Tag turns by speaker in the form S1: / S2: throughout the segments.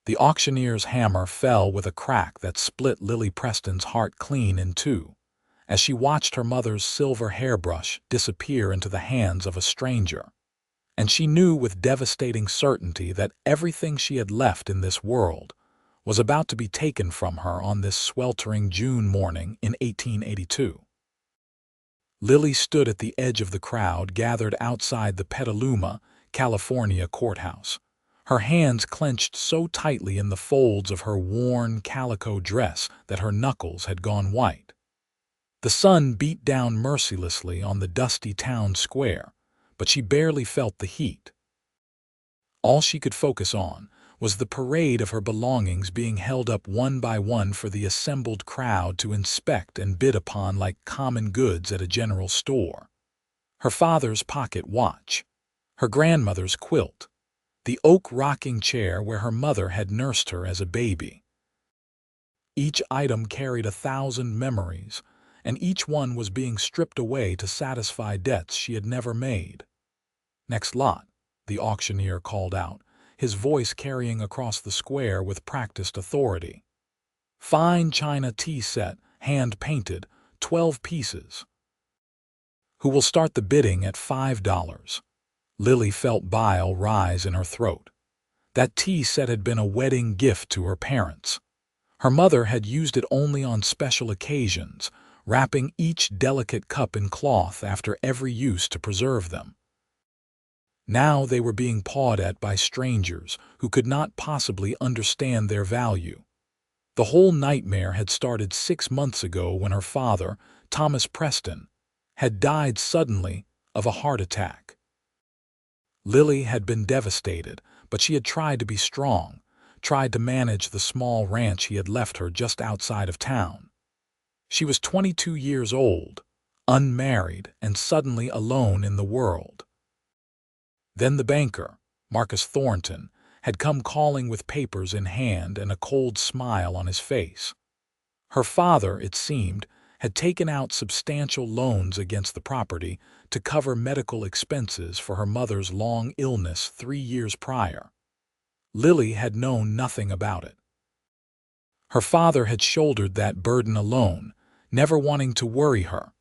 S1: The auctioneer's hammer fell with a crack that split Lily Preston's heart clean in two, as she watched her mother's silver hairbrush disappear into the hands of a stranger. And she knew with devastating certainty that everything she had left in this world was about to be taken from her on this sweltering June morning in 1882. Lily stood at the edge of the crowd gathered outside the Petaluma, California courthouse, her hands clenched so tightly in the folds of her worn calico dress that her knuckles had gone white. The sun beat down mercilessly on the dusty town square, but she barely felt the heat. All she could focus on was the parade of her belongings being held up one by one for the assembled crowd to inspect and bid upon like common goods at a general store. Her father's pocket watch, her grandmother's quilt, the oak rocking chair where her mother had nursed her as a baby. Each item carried 1,000 memories, and each one was being stripped away to satisfy debts she had never made. "Next lot," the auctioneer called out, his voice carrying across the square with practiced authority. "Fine china tea set, hand-painted, 12 pieces. Who will start the bidding at $5? Lily felt bile rise in her throat. That tea set had been a wedding gift to her parents. Her mother had used it only on special occasions, wrapping each delicate cup in cloth after every use to preserve them. Now they were being pawed at by strangers who could not possibly understand their value. The whole nightmare had started 6 months ago when her father, Thomas Preston, had died suddenly of a heart attack. Lily had been devastated, but she had tried to be strong, tried to manage the small ranch he had left her just outside of town. She was 22 years old, unmarried, and suddenly alone in the world. Then the banker, Marcus Thornton, had come calling with papers in hand and a cold smile on his face. Her father, it seemed, had taken out substantial loans against the property to cover medical expenses for her mother's long illness 3 years prior. Lily had known nothing about it. Her father had shouldered that burden alone, never wanting to worry her.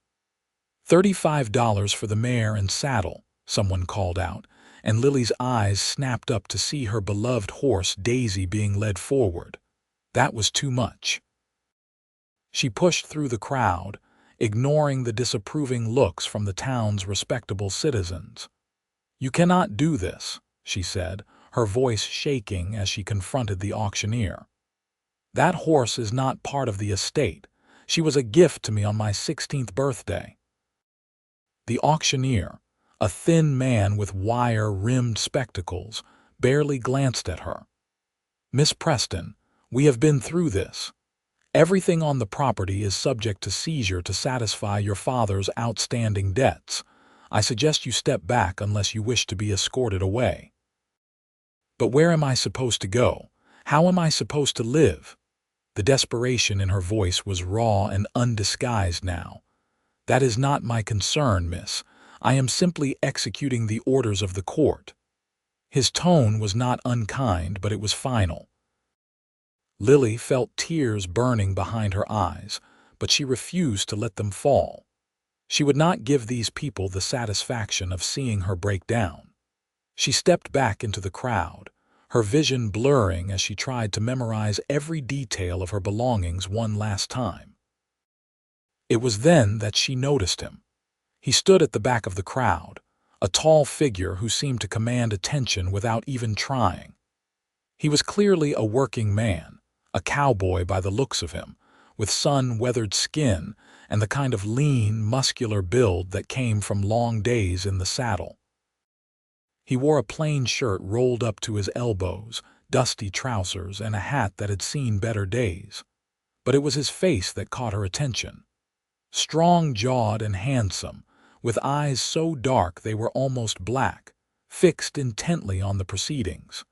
S1: $35 for the mare and saddle, someone called out, and Lily's eyes snapped up to see her beloved horse Daisy being led forward. That was too much. She pushed through the crowd, ignoring the disapproving looks from the town's respectable citizens. "You cannot do this," she said, her voice shaking as she confronted the auctioneer. "That horse is not part of the estate. She was a gift to me on my 16th birthday." The auctioneer, a thin man with wire-rimmed spectacles, barely glanced at her. "Miss Preston, we have been through this. Everything on the property is subject to seizure to satisfy your father's outstanding debts. I suggest you step back unless you wish to be escorted away." "But where am I supposed to go? How am I supposed to live?" The desperation in her voice was raw and undisguised now. "That is not my concern, miss. I am simply executing the orders of the court." His tone was not unkind, but it was final. Lily felt tears burning behind her eyes, but she refused to let them fall. She would not give these people the satisfaction of seeing her break down. She stepped back into the crowd, her vision blurring as she tried to memorize every detail of her belongings one last time. It was then that she noticed him. He stood at the back of the crowd, a tall figure who seemed to command attention without even trying. He was clearly a working man, a cowboy by the looks of him, with sun-weathered skin and the kind of lean, muscular build that came from long days in the saddle. He wore a plain shirt rolled up to his elbows, dusty trousers, and a hat that had seen better days. But it was his face that caught her attention. Strong-jawed and handsome, with eyes so dark they were almost black, fixed intently on the proceedings.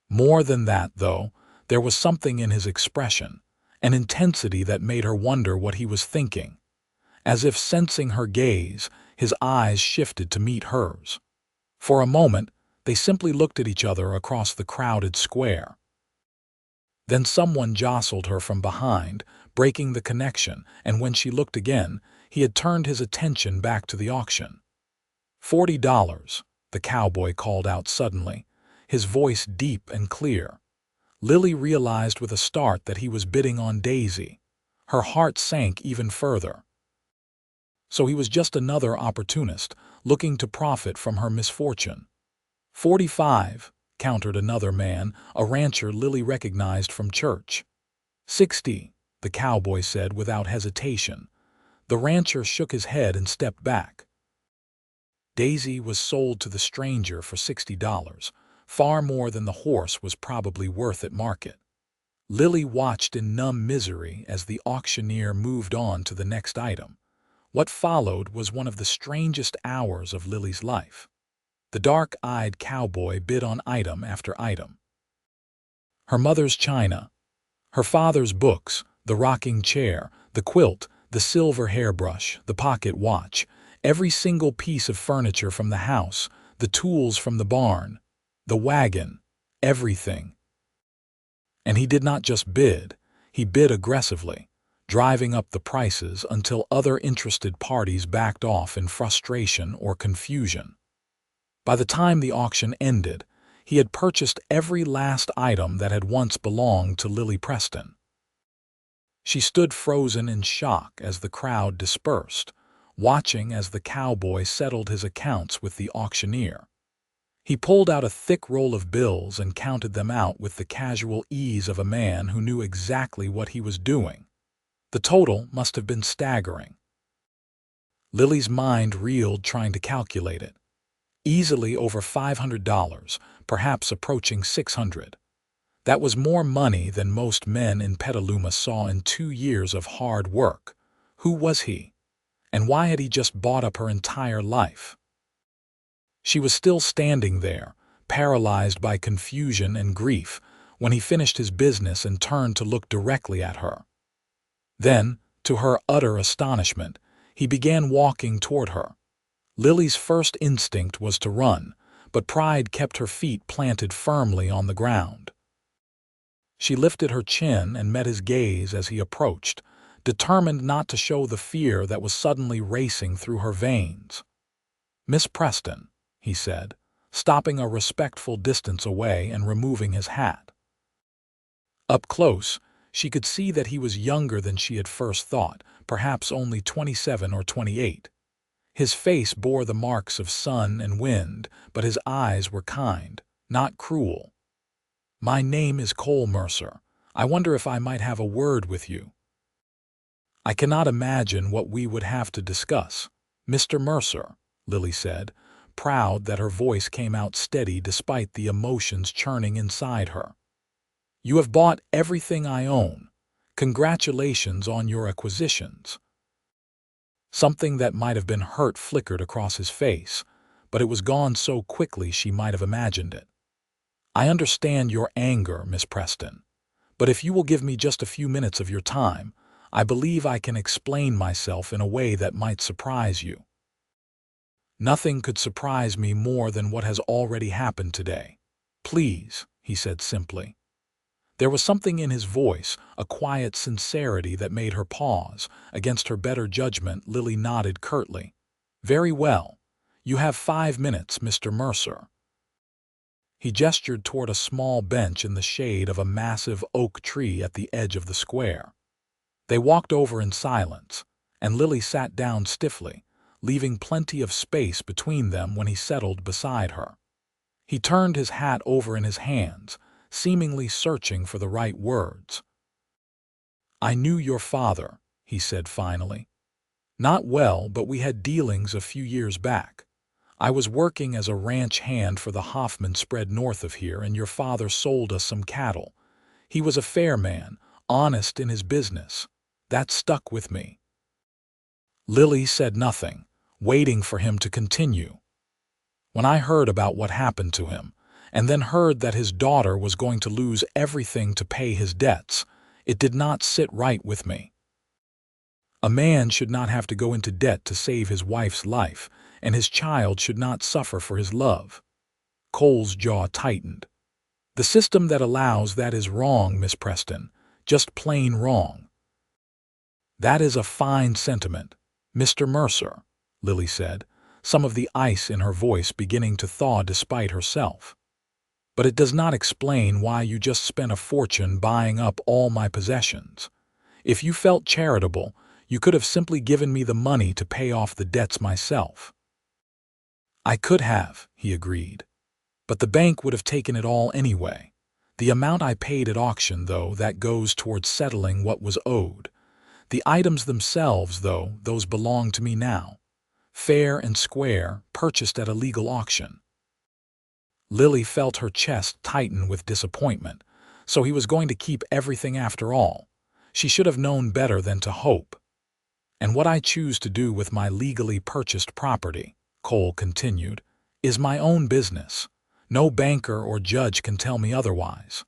S1: More than that, though, there was something in his expression, an intensity that made her wonder what he was thinking. As if sensing her gaze, his eyes shifted to meet hers. For a moment, they simply looked at each other across the crowded square. Then someone jostled her from behind, breaking the connection, and when she looked again, he had turned his attention back to the auction. $40, the cowboy called out suddenly, his voice deep and clear. Lily realized with a start that he was bidding on Daisy. Her heart sank even further. So he was just another opportunist, looking to profit from her misfortune. 45, countered another man, a rancher Lily recognized from church. 60, the cowboy said without hesitation. The rancher shook his head and stepped back. Daisy was sold to the stranger for $60, far more than the horse was probably worth at market. Lily watched in numb misery as the auctioneer moved on to the next item. What followed was one of the strangest hours of Lily's life. The dark-eyed cowboy bid on item after item. Her mother's china, her father's books, the rocking chair, the quilt, the silver hairbrush, the pocket watch, every single piece of furniture from the house, the tools from the barn, the wagon, everything. And he did not just bid, he bid aggressively, driving up the prices until other interested parties backed off in frustration or confusion. By the time the auction ended, he had purchased every last item that had once belonged to Lily Preston. She stood frozen in shock as the crowd dispersed, watching as the cowboy settled his accounts with the auctioneer. He pulled out a thick roll of bills and counted them out with the casual ease of a man who knew exactly what he was doing. The total must have been staggering. Lily's mind reeled trying to calculate it. Easily over $500, perhaps approaching $600. That was more money than most men in Petaluma saw in 2 years of hard work. Who was he? And why had he just bought up her entire life? She was still standing there, paralyzed by confusion and grief, when he finished his business and turned to look directly at her. Then, to her utter astonishment, he began walking toward her. Lily's first instinct was to run, but pride kept her feet planted firmly on the ground. She lifted her chin and met his gaze as he approached, determined not to show the fear that was suddenly racing through her veins. "Miss Preston," he said, stopping a respectful distance away and removing his hat. Up close, she could see that he was younger than she had first thought, perhaps only 27 or 28. His face bore the marks of sun and wind, but his eyes were kind, not cruel. "My name is Cole Mercer. I wonder if I might have a word with you." "I cannot imagine what we would have to discuss, Mr. Mercer," Lily said, proud that her voice came out steady despite the emotions churning inside her. "You have bought everything I own. Congratulations on your acquisitions." Something that might have been hurt flickered across his face, but it was gone so quickly she might have imagined it. "I understand your anger, Miss Preston, but if you will give me just a few minutes of your time, I believe I can explain myself in a way that might surprise you." "Nothing could surprise me more than what has already happened today. Please," he said simply. There was something in his voice, a quiet sincerity that made her pause. Against her better judgment, Lily nodded curtly. "Very well. You have 5 minutes, Mr. Mercer." He gestured toward a small bench in the shade of a massive oak tree at the edge of the square. They walked over in silence, and Lily sat down stiffly, leaving plenty of space between them when he settled beside her. He turned his hat over in his hands, seemingly searching for the right words. "I knew your father," he said finally. "Not well, but we had dealings a few years back. I was working as a ranch hand for the Hoffman spread north of here, and your father sold us some cattle. He was a fair man, honest in his business. That stuck with me." Lily said nothing, waiting for him to continue. "When I heard about what happened to him, and then heard that his daughter was going to lose everything to pay his debts, it did not sit right with me. A man should not have to go into debt to save his wife's life, and his child should not suffer for his love." Cole's jaw tightened. The system that allows that is wrong, Miss Preston. Just plain wrong. That is a fine sentiment, Mr. Mercer, Lily said, some of the ice in her voice beginning to thaw despite herself. But it does not explain why you just spent a fortune buying up all my possessions. If you felt charitable, you could have simply given me the money to pay off the debts myself. I could have, he agreed. But the bank would have taken it all anyway. The amount I paid at auction, though, that goes towards settling what was owed. The items themselves, though, those belong to me now. Fair and square, purchased at a legal auction. Lily felt her chest tighten with disappointment. So he was going to keep everything after all. She should have known better than to hope. And what I choose to do with my legally purchased property, Cole continued, is my own business. No banker or judge can tell me otherwise.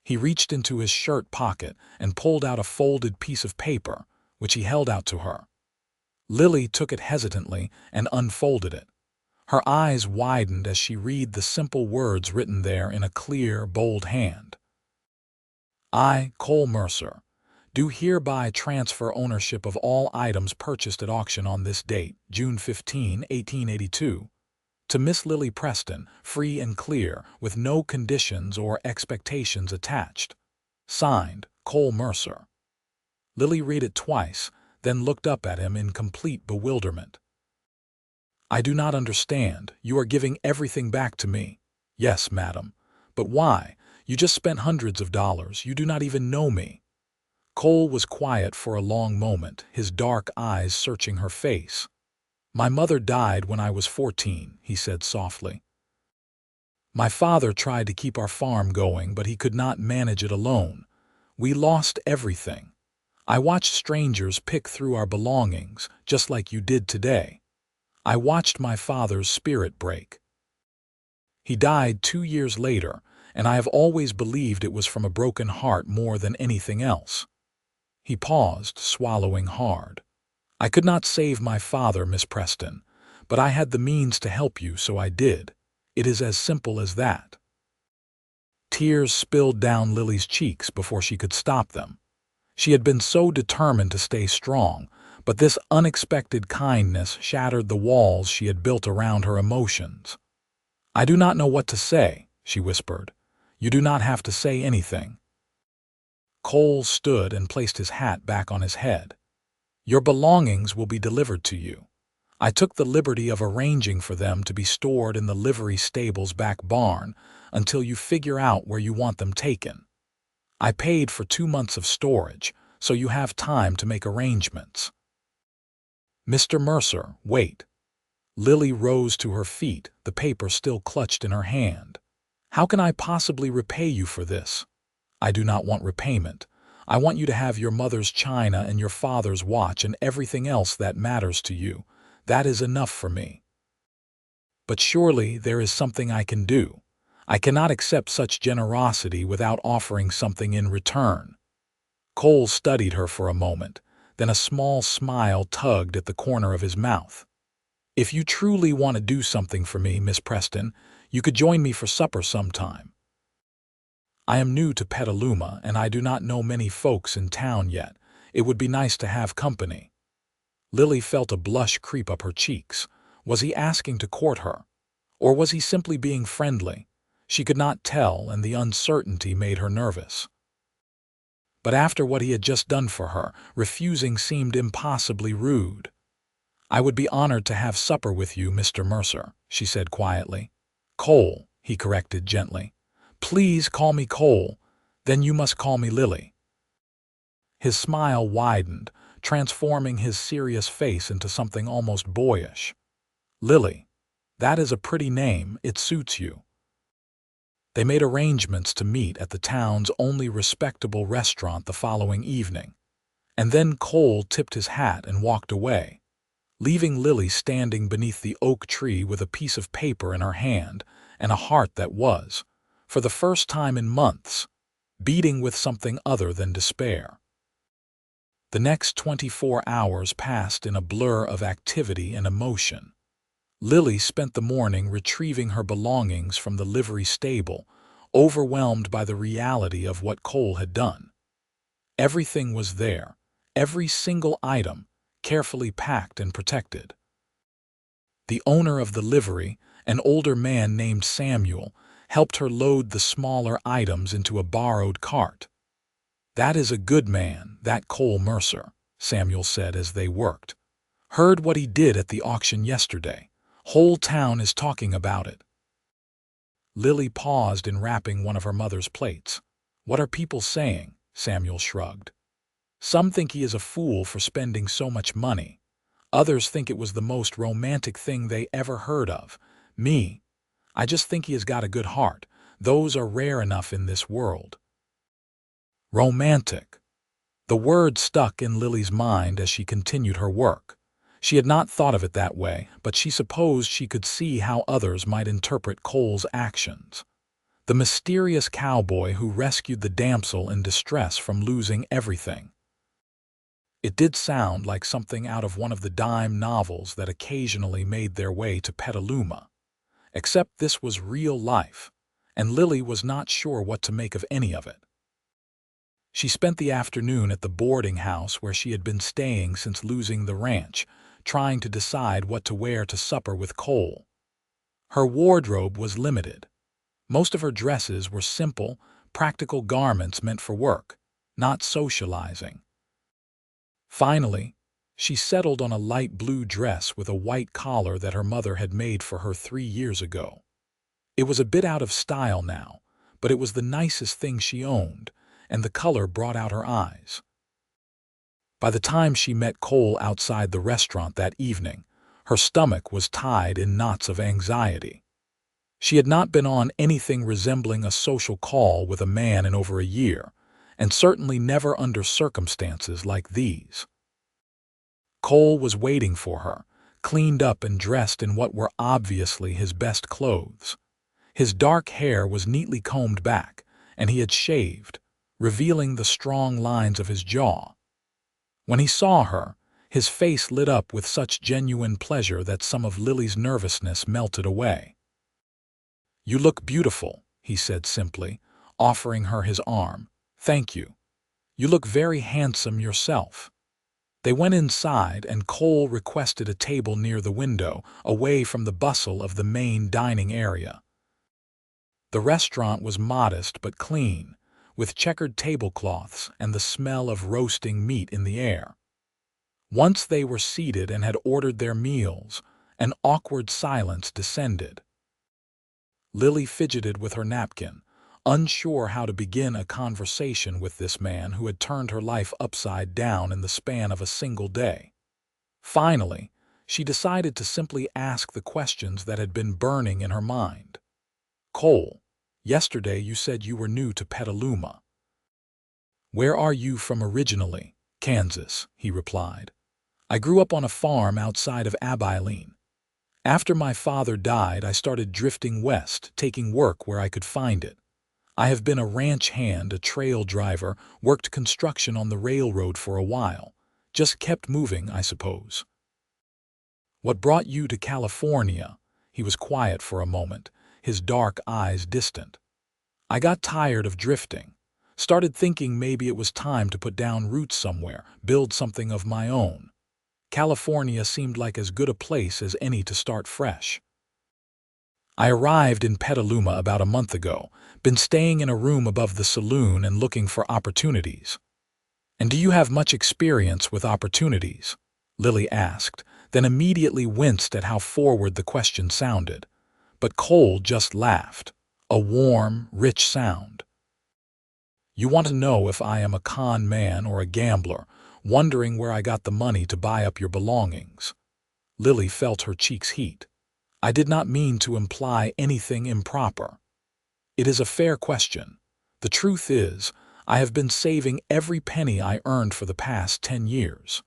S1: He reached into his shirt pocket and pulled out a folded piece of paper, which he held out to her. Lily took it hesitantly and unfolded it. Her eyes widened as she read the simple words written there in a clear, bold hand. I, Cole Mercer, do hereby transfer ownership of all items purchased at auction on this date, June 15, 1882, to Miss Lily Preston, free and clear, with no conditions or expectations attached. Signed, Cole Mercer. Lily read it twice, then looked up at him in complete bewilderment. I do not understand. You are giving everything back to me. Yes, madam. But why? You just spent hundreds of dollars. You do not even know me. Cole was quiet for a long moment, his dark eyes searching her face. My mother died when I was 14, he said softly. My father tried to keep our farm going, but he could not manage it alone. We lost everything. I watched strangers pick through our belongings, just like you did today. I watched my father's spirit break. He died 2 years later, and I have always believed it was from a broken heart more than anything else. He paused, swallowing hard. I could not save my father, Miss Preston, but I had the means to help you, so I did. It is as simple as that. Tears spilled down Lily's cheeks before she could stop them. She had been so determined to stay strong, but this unexpected kindness shattered the walls she had built around her emotions. I do not know what to say, she whispered. You do not have to say anything. Cole stood and placed his hat back on his head. Your belongings will be delivered to you. I took the liberty of arranging for them to be stored in the livery stable's back barn until you figure out where you want them taken. I paid for 2 months of storage, so you have time to make arrangements. Mr. Mercer, wait. Lily rose to her feet, the paper still clutched in her hand. How can I possibly repay you for this? I do not want repayment. I want you to have your mother's china and your father's watch and everything else that matters to you. That is enough for me. But surely there is something I can do. I cannot accept such generosity without offering something in return. Cole studied her for a moment, then a small smile tugged at the corner of his mouth. If you truly want to do something for me, Miss Preston, you could join me for supper sometime. I am new to Petaluma, and I do not know many folks in town yet. It would be nice to have company. Lily felt a blush creep up her cheeks. Was he asking to court her? Or was he simply being friendly? She could not tell, and the uncertainty made her nervous. But after what he had just done for her, refusing seemed impossibly rude. I would be honored to have supper with you, Mr. Mercer, she said quietly. Cole, he corrected gently. Please call me Cole, then you must call me Lily. His smile widened, transforming his serious face into something almost boyish. Lily, that is a pretty name, it suits you. They made arrangements to meet at the town's only respectable restaurant the following evening, and then Cole tipped his hat and walked away, leaving Lily standing beneath the oak tree with a piece of paper in her hand and a heart that was, for the first time in months, beating with something other than despair. The next 24 hours passed in a blur of activity and emotion. Lily spent the morning retrieving her belongings from the livery stable, overwhelmed by the reality of what Cole had done. Everything was there, every single item, carefully packed and protected. The owner of the livery, an older man named Samuel, helped her load the smaller items into a borrowed cart. "That is a good man, that Cole Mercer," Samuel said as they worked. "Heard what he did at the auction yesterday. Whole town is talking about it." Lily paused in wrapping one of her mother's plates. "What are people saying?" Samuel shrugged. "Some think he is a fool for spending so much money. Others think it was the most romantic thing they ever heard of. Me, I just think he has got a good heart. Those are rare enough in this world." Romantic. The word stuck in Lily's mind as she continued her work. She had not thought of it that way, but she supposed she could see how others might interpret Cole's actions. The mysterious cowboy who rescued the damsel in distress from losing everything. It did sound like something out of one of the dime novels that occasionally made their way to Petaluma. Except this was real life, and Lily was not sure what to make of any of it. She spent the afternoon at the boarding house where she had been staying since losing the ranch, trying to decide what to wear to supper with Cole. Her wardrobe was limited. Most of her dresses were simple, practical garments meant for work, not socializing. Finally, she settled on a light blue dress with a white collar that her mother had made for her 3 years ago. It was a bit out of style now, but it was the nicest thing she owned, and the color brought out her eyes. By the time she met Cole outside the restaurant that evening, her stomach was tied in knots of anxiety. She had not been on anything resembling a social call with a man in over a year, and certainly never under circumstances like these. Cole was waiting for her, cleaned up and dressed in what were obviously his best clothes. His dark hair was neatly combed back, and he had shaved, revealing the strong lines of his jaw. When he saw her, his face lit up with such genuine pleasure that some of Lily's nervousness melted away. "You look beautiful," he said simply, offering her his arm. "Thank you. You look very handsome yourself." They went inside, and Cole requested a table near the window, away from the bustle of the main dining area. The restaurant was modest but clean, with checkered tablecloths and the smell of roasting meat in the air. Once they were seated and had ordered their meals, an awkward silence descended. Lily fidgeted with her napkin, unsure how to begin a conversation with this man who had turned her life upside down in the span of a single day. Finally, she decided to simply ask the questions that had been burning in her mind. "Cole, yesterday you said you were new to Petaluma." "Where are you from originally?" "Kansas," he replied. "I grew up on a farm outside of Abilene. After my father died, I started drifting west, taking work where I could find it. I have been a ranch hand, a trail driver, worked construction on the railroad for a while. Just kept moving, I suppose." "What brought you to California?" He was quiet for a moment, his dark eyes distant. "I got tired of drifting. Started thinking maybe it was time to put down roots somewhere, build something of my own. California seemed like as good a place as any to start fresh. I arrived in Petaluma about a month ago, been staying in a room above the saloon and looking for opportunities." "And do you have much experience with opportunities?" Lily asked, then immediately winced at how forward the question sounded. But Cole just laughed, a warm, rich sound. "You want to know if I am a con man or a gambler, wondering where I got the money to buy up your belongings." Lily felt her cheeks heat. "I did not mean to imply anything improper. It is a fair question. The truth is, I have been saving every penny I earned for the past 10 years.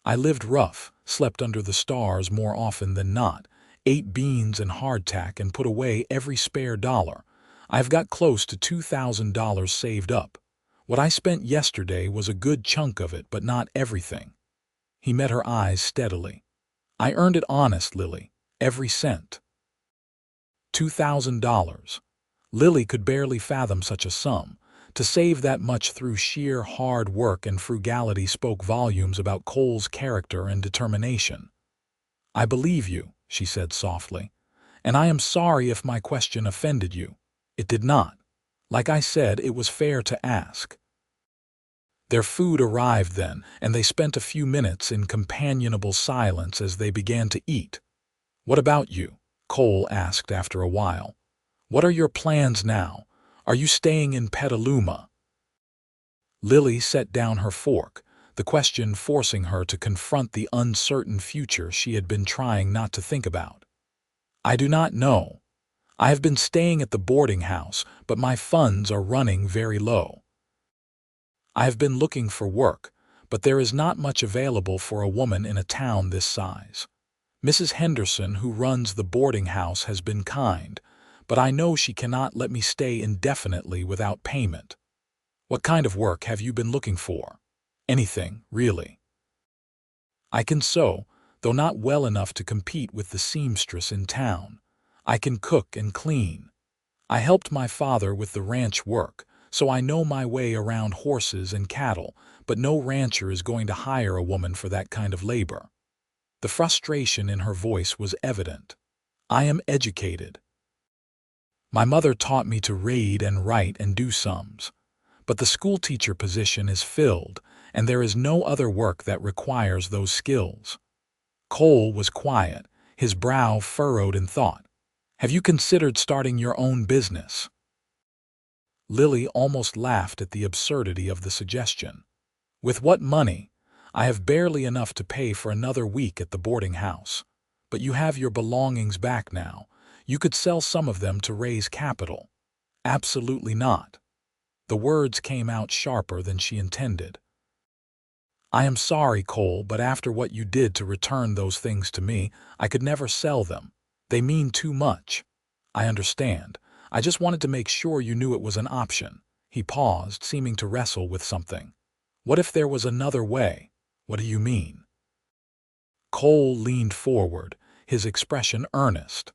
S1: I lived rough, slept under the stars more often than not, ate beans and hardtack and put away every spare dollar. I've got close to $2,000 saved up. What I spent yesterday was a good chunk of it, but not everything." He met her eyes steadily. "I earned it honest, Lily, every cent." $2,000. Lily could barely fathom such a sum. To save that much through sheer hard work and frugality spoke volumes about Cole's character and determination. "I believe you," she said softly, "and I am sorry if my question offended you. It did not. Like I said, it was fair to ask." Their food arrived then, and they spent a few minutes in companionable silence as they began to eat. "What about you?" Cole asked after a while. "What are your plans now? Are you staying in Petaluma?" Lily set down her fork, the question forcing her to confront the uncertain future she had been trying not to think about. "I do not know. I have been staying at the boarding house, but my funds are running very low. I have been looking for work, but there is not much available for a woman in a town this size. Mrs. Henderson, who runs the boarding house, has been kind, but I know she cannot let me stay indefinitely without payment." "What kind of work have you been looking for?" "Anything, really. I can sew, though not well enough to compete with the seamstress in town. I can cook and clean. I helped my father with the ranch work, so I know my way around horses and cattle, but no rancher is going to hire a woman for that kind of labor." The frustration in her voice was evident. "I am educated. My mother taught me to read and write and do sums. But the schoolteacher position is filled, and there is no other work that requires those skills." Cole was quiet, his brow furrowed in thought. "Have you considered starting your own business?" Lily almost laughed at the absurdity of the suggestion. "With what money? I have barely enough to pay for another week at the boarding house. But you have your belongings back now. You could sell some of them to raise capital." "Absolutely not." The words came out sharper than she intended. "I am sorry, Cole, but after what you did to return those things to me, I could never sell them. They mean too much." "I understand. I just wanted to make sure you knew it was an option." He paused, seeming to wrestle with something. "What if there was another way?" "What do you mean?" Cole leaned forward, his expression earnest.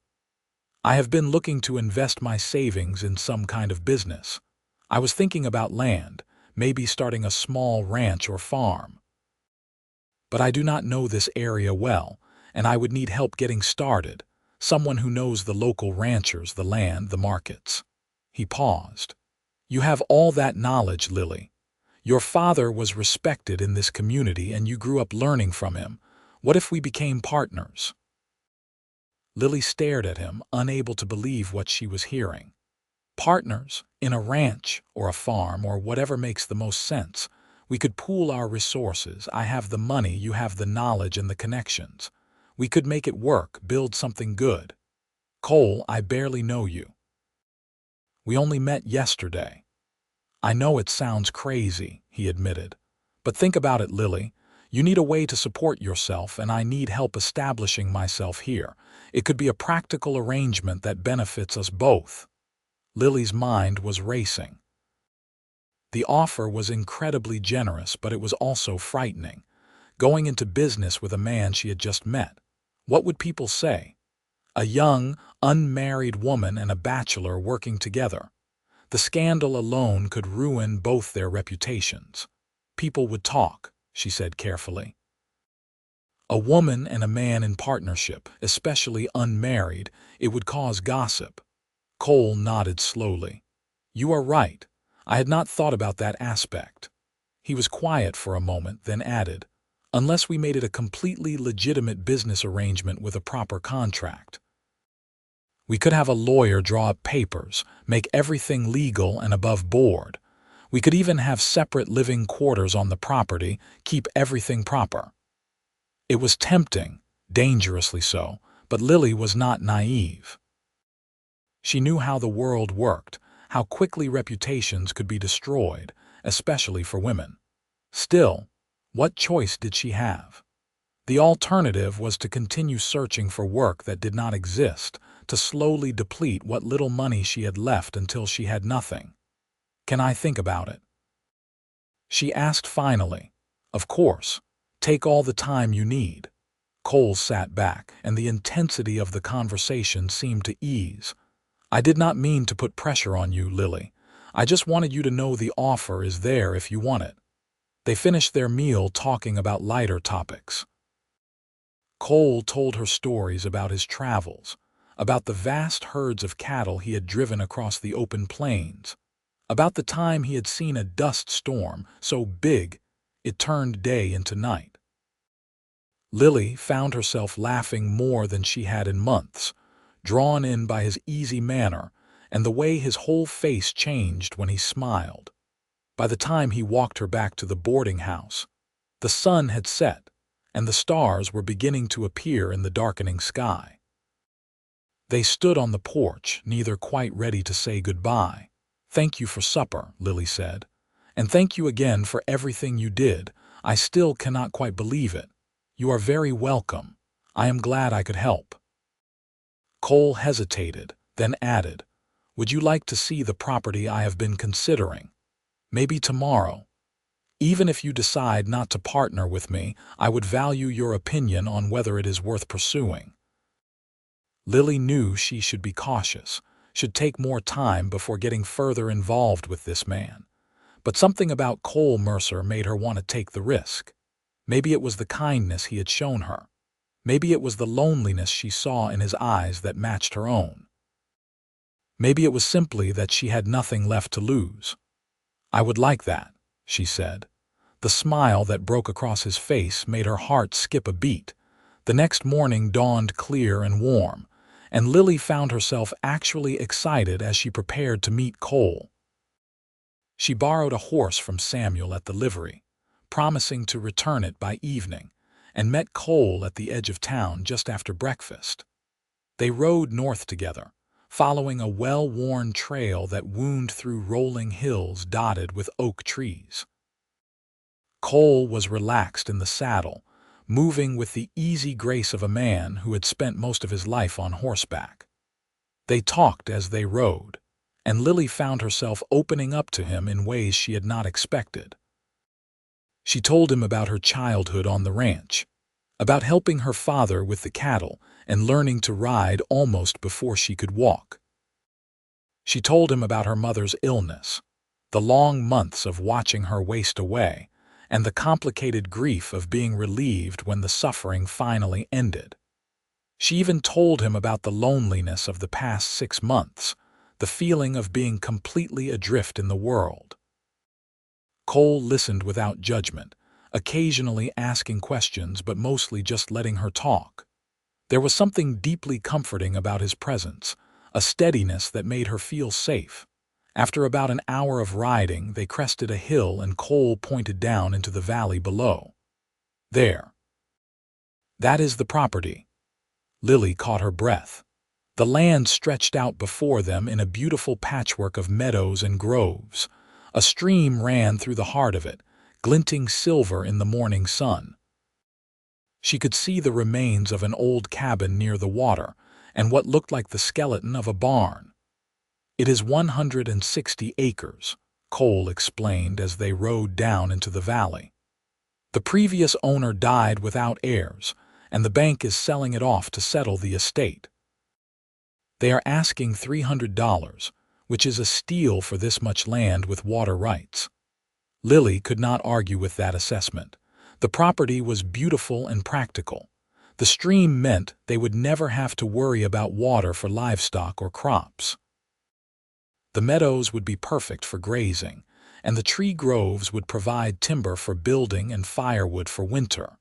S1: "I have been looking to invest my savings in some kind of business. I was thinking about land, maybe starting a small ranch or farm. But I do not know this area well, and I would need help getting started, someone who knows the local ranchers, the land, the markets." He paused. "You have all that knowledge, Lily. Your father was respected in this community and you grew up learning from him. What if we became partners?" Lily stared at him, unable to believe what she was hearing. "Partners? In a ranch, or a farm, or whatever makes the most sense. We could pool our resources. I have the money, you have the knowledge and the connections. We could make it work, build something good." "Cole, I barely know you. We only met yesterday." "I know it sounds crazy," he admitted. "But think about it, Lily. You need a way to support yourself, and I need help establishing myself here. It could be a practical arrangement that benefits us both." Lily's mind was racing. The offer was incredibly generous, but it was also frightening. Going into business with a man she had just met. What would people say? A young, unmarried woman and a bachelor working together. The scandal alone could ruin both their reputations. "People would talk," she said carefully. "A woman and a man in partnership, especially unmarried, it would cause gossip." Cole nodded slowly. "You are right. I had not thought about that aspect." He was quiet for a moment, then added, "Unless we made it a completely legitimate business arrangement with a proper contract. We could have a lawyer draw up papers, make everything legal and above board. We could even have separate living quarters on the property, keep everything proper." It was tempting, dangerously so, but Lily was not naive. She knew how the world worked, how quickly reputations could be destroyed, especially for women. Still, what choice did she have? The alternative was to continue searching for work that did not exist, to slowly deplete what little money she had left until she had nothing. "Can I think about it?" she asked finally. "Of course. Take all the time you need." Cole sat back, and the intensity of the conversation seemed to ease. I did not mean to put pressure on you, Lily. I just wanted you to know the offer is there if you want it. They finished their meal talking about lighter topics. Cole told her stories about his travels, about the vast herds of cattle he had driven across the open plains, about the time he had seen a dust storm so big it turned day into night. Lily found herself laughing more than she had in months, drawn in by his easy manner and the way his whole face changed when he smiled. By the time he walked her back to the boarding house, the sun had set, and the stars were beginning to appear in the darkening sky. They stood on the porch, neither quite ready to say goodbye. "Thank you for supper," Lily said. "And thank you again for everything you did. I still cannot quite believe it. You are very welcome. I am glad I could help." Cole hesitated, then added, "Would you like to see the property I have been considering? Maybe tomorrow. Even if you decide not to partner with me, I would value your opinion on whether it is worth pursuing." Lily knew she should be cautious, should take more time before getting further involved with this man. But something about Cole Mercer made her want to take the risk. Maybe it was the kindness he had shown her. Maybe it was the loneliness she saw in his eyes that matched her own. Maybe it was simply that she had nothing left to lose. "I would like that," she said. The smile that broke across his face made her heart skip a beat. The next morning dawned clear and warm, and Lily found herself actually excited as she prepared to meet Cole. She borrowed a horse from Samuel at the livery, promising to return it by evening, and met Cole at the edge of town just after breakfast. They rode north together, following a well-worn trail that wound through rolling hills dotted with oak trees. Cole was relaxed in the saddle, moving with the easy grace of a man who had spent most of his life on horseback. They talked as they rode, and Lily found herself opening up to him in ways she had not expected. She told him about her childhood on the ranch, about helping her father with the cattle and learning to ride almost before she could walk. She told him about her mother's illness, the long months of watching her waste away, and the complicated grief of being relieved when the suffering finally ended. She even told him about the loneliness of the past 6 months, the feeling of being completely adrift in the world. Cole listened without judgment, occasionally asking questions but mostly just letting her talk. There was something deeply comforting about his presence, a steadiness that made her feel safe. After about an hour of riding, they crested a hill and Cole pointed down into the valley below. "There. That is the property." Lily caught her breath. The land stretched out before them in a beautiful patchwork of meadows and groves. A stream ran through the heart of it, glinting silver in the morning sun. She could see the remains of an old cabin near the water and what looked like the skeleton of a barn. "It is 160 acres, Cole explained as they rode down into the valley. "The previous owner died without heirs, and the bank is selling it off to settle the estate. They are asking $300, which is a steal for this much land with water rights." Lily could not argue with that assessment. The property was beautiful and practical. The stream meant they would never have to worry about water for livestock or crops. The meadows would be perfect for grazing, and the tree groves would provide timber for building and firewood for winter.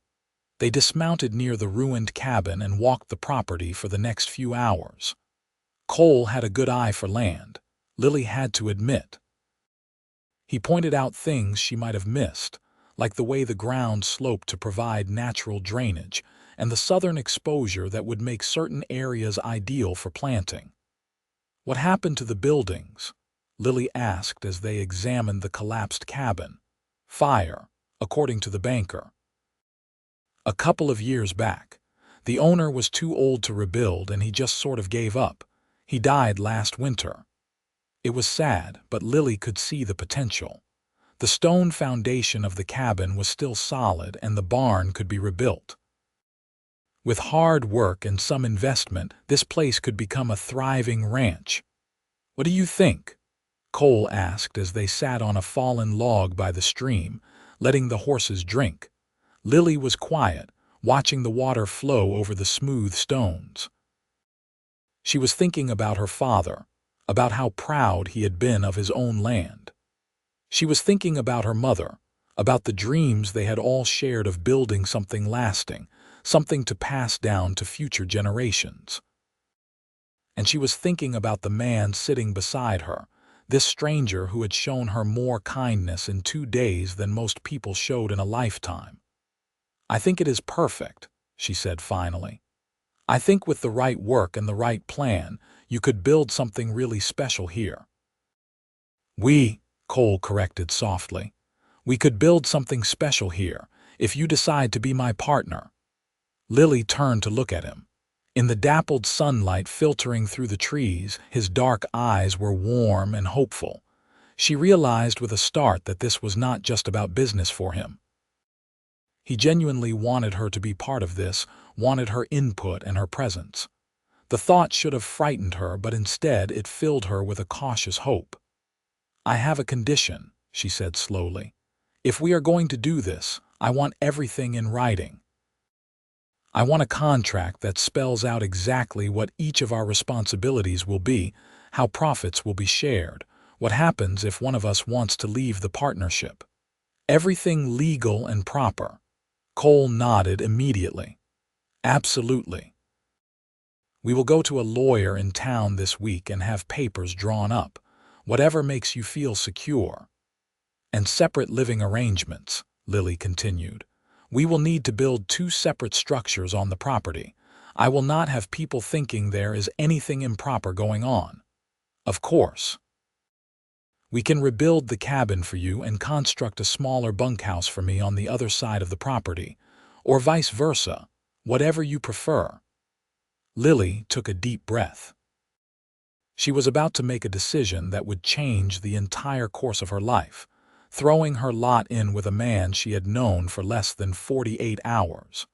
S1: They dismounted near the ruined cabin and walked the property for the next few hours. Cole had a good eye for land, Lily had to admit. He pointed out things she might have missed, like the way the ground sloped to provide natural drainage and the southern exposure that would make certain areas ideal for planting. "What happened to the buildings?" Lily asked as they examined the collapsed cabin. "Fire, according to the banker. A couple of years back. The owner was too old to rebuild and he just sort of gave up. He died last winter." It was sad, but Lily could see the potential. The stone foundation of the cabin was still solid and the barn could be rebuilt. With hard work and some investment, this place could become a thriving ranch. "What do you think?" Cole asked as they sat on a fallen log by the stream, letting the horses drink. Lily was quiet, watching the water flow over the smooth stones. She was thinking about her father, about how proud he had been of his own land. She was thinking about her mother, about the dreams they had all shared of building something lasting, something to pass down to future generations. And she was thinking about the man sitting beside her, this stranger who had shown her more kindness in 2 days than most people showed in a lifetime. "I think it is perfect," she said finally. "I think with the right work and the right plan, you could build something really special here." Cole corrected softly. "We could build something special here, if you decide to be my partner." Lily turned to look at him. In the dappled sunlight filtering through the trees, his dark eyes were warm and hopeful. She realized with a start that this was not just about business for him. He genuinely wanted her to be part of this, wanted her input and her presence. The thought should have frightened her, but instead it filled her with a cautious hope. "I have a condition," she said slowly. "If we are going to do this, I want everything in writing. I want a contract that spells out exactly what each of our responsibilities will be, how profits will be shared, what happens if one of us wants to leave the partnership. Everything legal and proper." Cole nodded immediately. "Absolutely. We will go to a lawyer in town this week and have papers drawn up, whatever makes you feel secure. And separate living arrangements," Lily continued. "We will need to build 2 separate structures on the property. I will not have people thinking there is anything improper going on. Of course. We can rebuild the cabin for you and construct a smaller bunkhouse for me on the other side of the property, or vice versa, whatever you prefer." Lily took a deep breath. She was about to make a decision that would change the entire course of her life, throwing her lot in with a man she had known for less than 48 hours.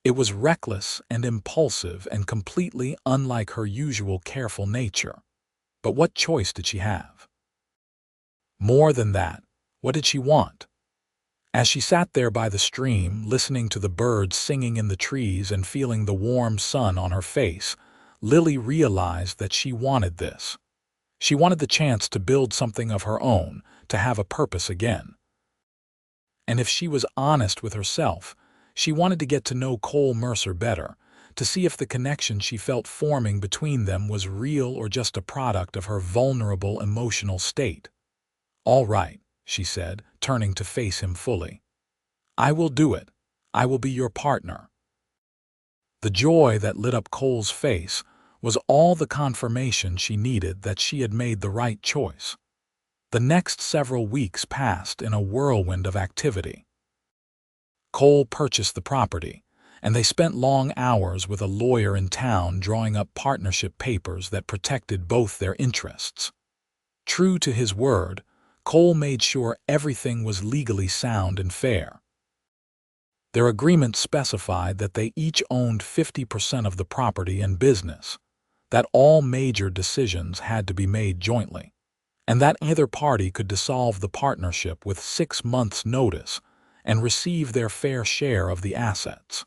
S1: It was reckless and impulsive and completely unlike her usual careful nature. But what choice did she have? More than that, what did she want? As she sat there by the stream, listening to the birds singing in the trees and feeling the warm sun on her face, Lily realized that she wanted this. She wanted the chance to build something of her own, to have a purpose again. And if she was honest with herself, she wanted to get to know Cole Mercer better, to see if the connection she felt forming between them was real or just a product of her vulnerable emotional state. "All right," she said, turning to face him fully. "I will do it. I will be your partner." The joy that lit up Cole's face was all the confirmation she needed that she had made the right choice. The next several weeks passed in a whirlwind of activity. Cole purchased the property, and they spent long hours with a lawyer in town drawing up partnership papers that protected both their interests. True to his word, Cole made sure everything was legally sound and fair. Their agreement specified that they each owned 50% of the property and business, that all major decisions had to be made jointly, and that either party could dissolve the partnership with 6 months' notice and receive their fair share of the assets.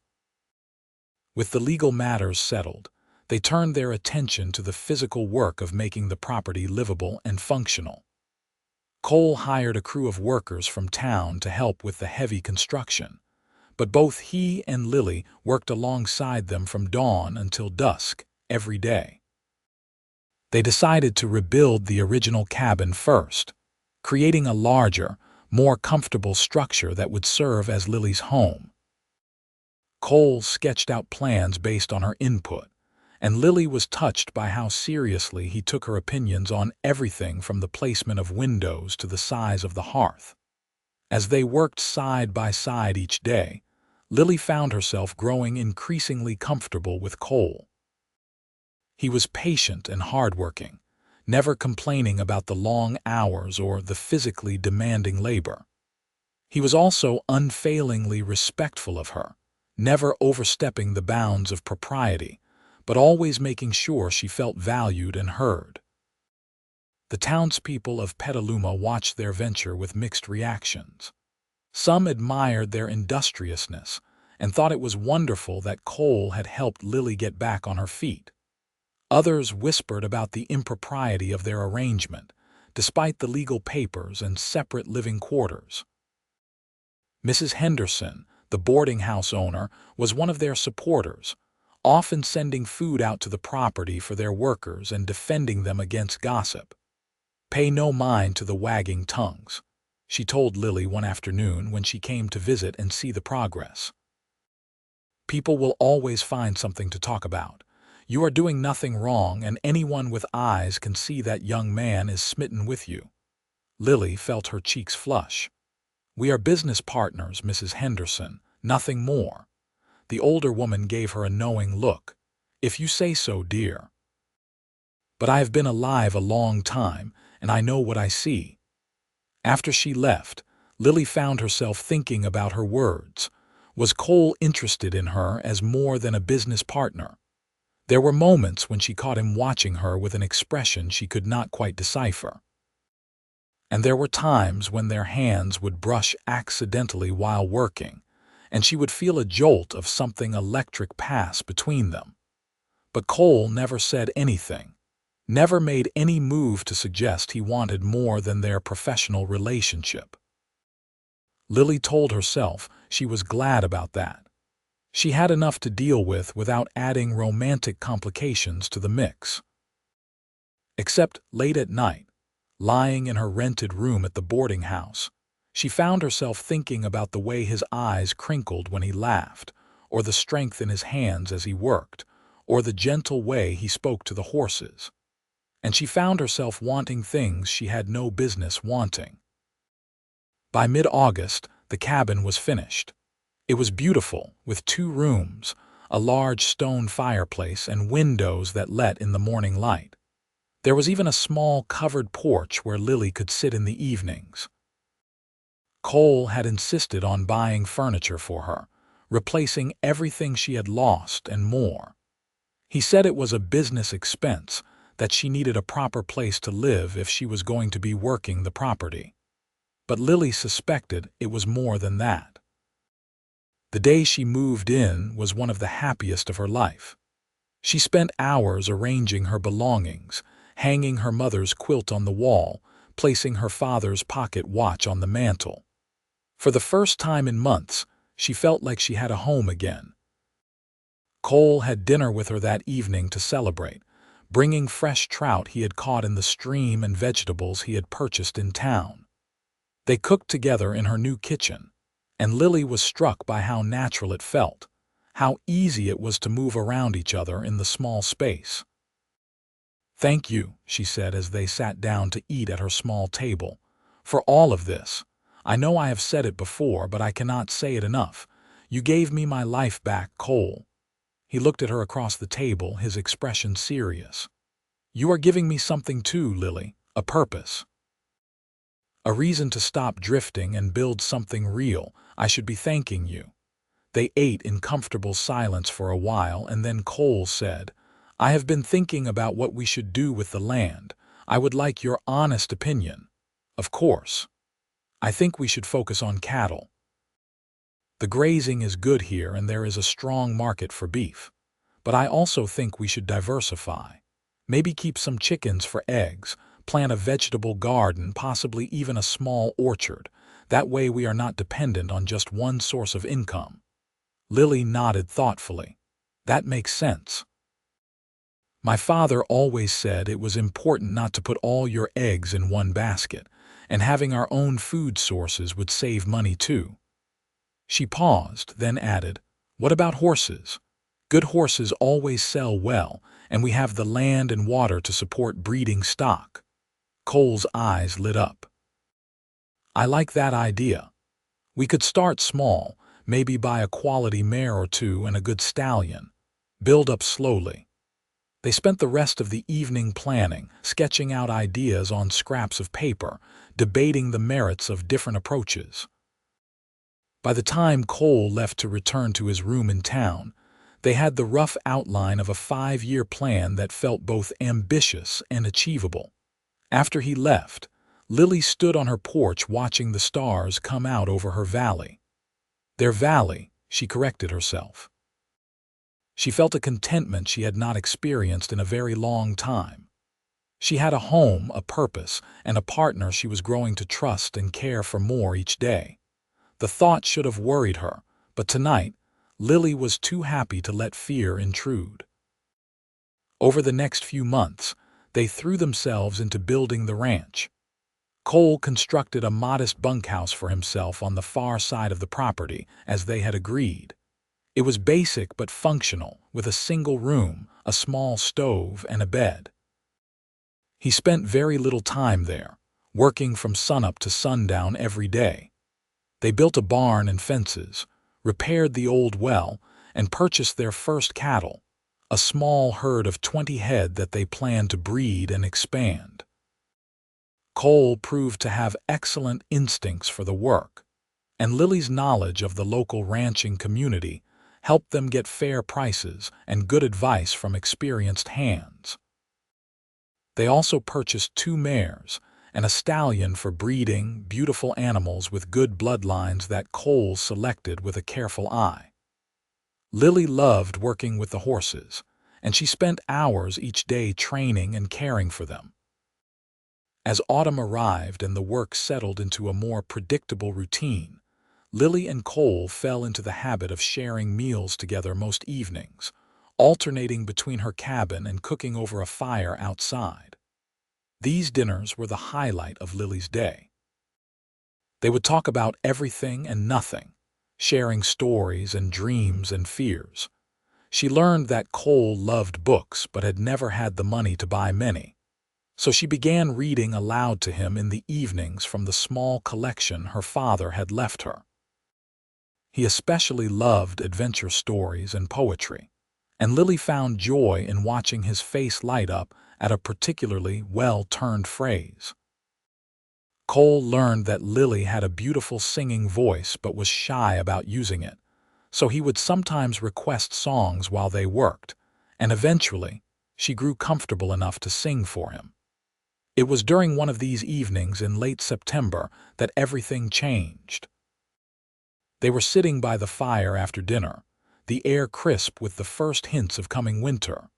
S1: With the legal matters settled, they turned their attention to the physical work of making the property livable and functional. Cole hired a crew of workers from town to help with the heavy construction, but both he and Lily worked alongside them from dawn until dusk every day. They decided to rebuild the original cabin first, creating a larger, more comfortable structure that would serve as Lily's home. Cole sketched out plans based on her input, and Lily was touched by how seriously he took her opinions on everything from the placement of windows to the size of the hearth. As they worked side by side each day, Lily found herself growing increasingly comfortable with Cole. He was patient and hardworking, never complaining about the long hours or the physically demanding labor. He was also unfailingly respectful of her, never overstepping the bounds of propriety, but always making sure she felt valued and heard. The townspeople of Petaluma watched their venture with mixed reactions. Some admired their industriousness and thought it was wonderful that Cole had helped Lily get back on her feet. Others whispered about the impropriety of their arrangement, despite the legal papers and separate living quarters. Mrs. Henderson, the boarding house owner, was one of their supporters, often sending food out to the property for their workers and defending them against gossip. "Pay no mind to the wagging tongues," she told Lily one afternoon when she came to visit and see the progress. "People will always find something to talk about. You are doing nothing wrong, and anyone with eyes can see that young man is smitten with you." Lily felt her cheeks flush. "We are business partners, Mrs. Henderson, nothing more." The older woman gave her a knowing look. "If you say so, dear. But I have been alive a long time, and I know what I see." After she left, Lily found herself thinking about her words. Was Cole interested in her as more than a business partner? There were moments when she caught him watching her with an expression she could not quite decipher. And there were times when their hands would brush accidentally while working, and she would feel a jolt of something electric pass between them. But Cole never said anything, never made any move to suggest he wanted more than their professional relationship. Lily told herself she was glad about that. She had enough to deal with without adding romantic complications to the mix. Except late at night, lying in her rented room at the boarding house, she found herself thinking about the way his eyes crinkled when he laughed, or the strength in his hands as he worked, or the gentle way he spoke to the horses. And she found herself wanting things she had no business wanting. By mid-August, the cabin was finished. It was beautiful, with 2 rooms, a large stone fireplace, and windows that let in the morning light. There was even a small covered porch where Lily could sit in the evenings. Cole had insisted on buying furniture for her, replacing everything she had lost and more. He said it was a business expense, that she needed a proper place to live if she was going to be working the property. But Lily suspected it was more than that. The day she moved in was one of the happiest of her life. She spent hours arranging her belongings, hanging her mother's quilt on the wall, placing her father's pocket watch on the mantel. For the first time in months, she felt like she had a home again. Cole had dinner with her that evening to celebrate, bringing fresh trout he had caught in the stream and vegetables he had purchased in town. They cooked together in her new kitchen, and Lily was struck by how natural it felt, how easy it was to move around each other in the small space. "Thank you," she said as they sat down to eat at her small table, "for all of this. I know I have said it before, but I cannot say it enough. You gave me my life back, Cole." He looked at her across the table, his expression serious. "You are giving me something too, Lily, a purpose. A reason to stop drifting and build something real. I should be thanking you." They ate in comfortable silence for a while, and then Cole said, "I have been thinking about what we should do with the land. I would like your honest opinion." "Of course. I think we should focus on cattle. The grazing is good here and there is a strong market for beef. But I also think we should diversify. Maybe keep some chickens for eggs, plant a vegetable garden, possibly even a small orchard. That way we are not dependent on just one source of income." Lily nodded thoughtfully. "That makes sense. My father always said it was important not to put all your eggs in one basket, and having our own food sources would save money too." She paused, then added, "What about horses? Good horses always sell well, and we have the land and water to support breeding stock." Cole's eyes lit up. "I like that idea. We could start small, maybe buy a quality mare or 2 and a good stallion. Build up slowly." They spent the rest of the evening planning, sketching out ideas on scraps of paper, debating the merits of different approaches. By the time Cole left to return to his room in town, they had the rough outline of a 5-year plan that felt both ambitious and achievable. After he left, Lily stood on her porch watching the stars come out over her valley. Their valley, she corrected herself. She felt a contentment she had not experienced in a very long time. She had a home, a purpose, and a partner she was growing to trust and care for more each day. The thought should have worried her, but tonight, Lily was too happy to let fear intrude. Over the next few months, they threw themselves into building the ranch. Cole constructed a modest bunkhouse for himself on the far side of the property, as they had agreed. It was basic but functional, with a single room, a small stove, and a bed. He spent very little time there, working from sunup to sundown every day. They built a barn and fences, repaired the old well, and purchased their first cattle, a small herd of 20 head that they planned to breed and expand. Cole proved to have excellent instincts for the work, and Lily's knowledge of the local ranching community helped them get fair prices and good advice from experienced hands. They also purchased 2 mares and a stallion for breeding, beautiful animals with good bloodlines that Cole selected with a careful eye. Lily loved working with the horses, and she spent hours each day training and caring for them. As autumn arrived and the work settled into a more predictable routine, Lily and Cole fell into the habit of sharing meals together most evenings, alternating between her cabin and cooking over a fire outside. These dinners were the highlight of Lily's day. They would talk about everything and nothing, sharing stories and dreams and fears. She learned that Cole loved books but had never had the money to buy many, so she began reading aloud to him in the evenings from the small collection her father had left her. He especially loved adventure stories and poetry, and Lily found joy in watching his face light up at a particularly well-turned phrase. Cole learned that Lily had a beautiful singing voice but was shy about using it, so he would sometimes request songs while they worked, and eventually, she grew comfortable enough to sing for him. It was during one of these evenings in late September that everything changed. They were sitting by the fire after dinner, the air crisp with the first hints of coming winter.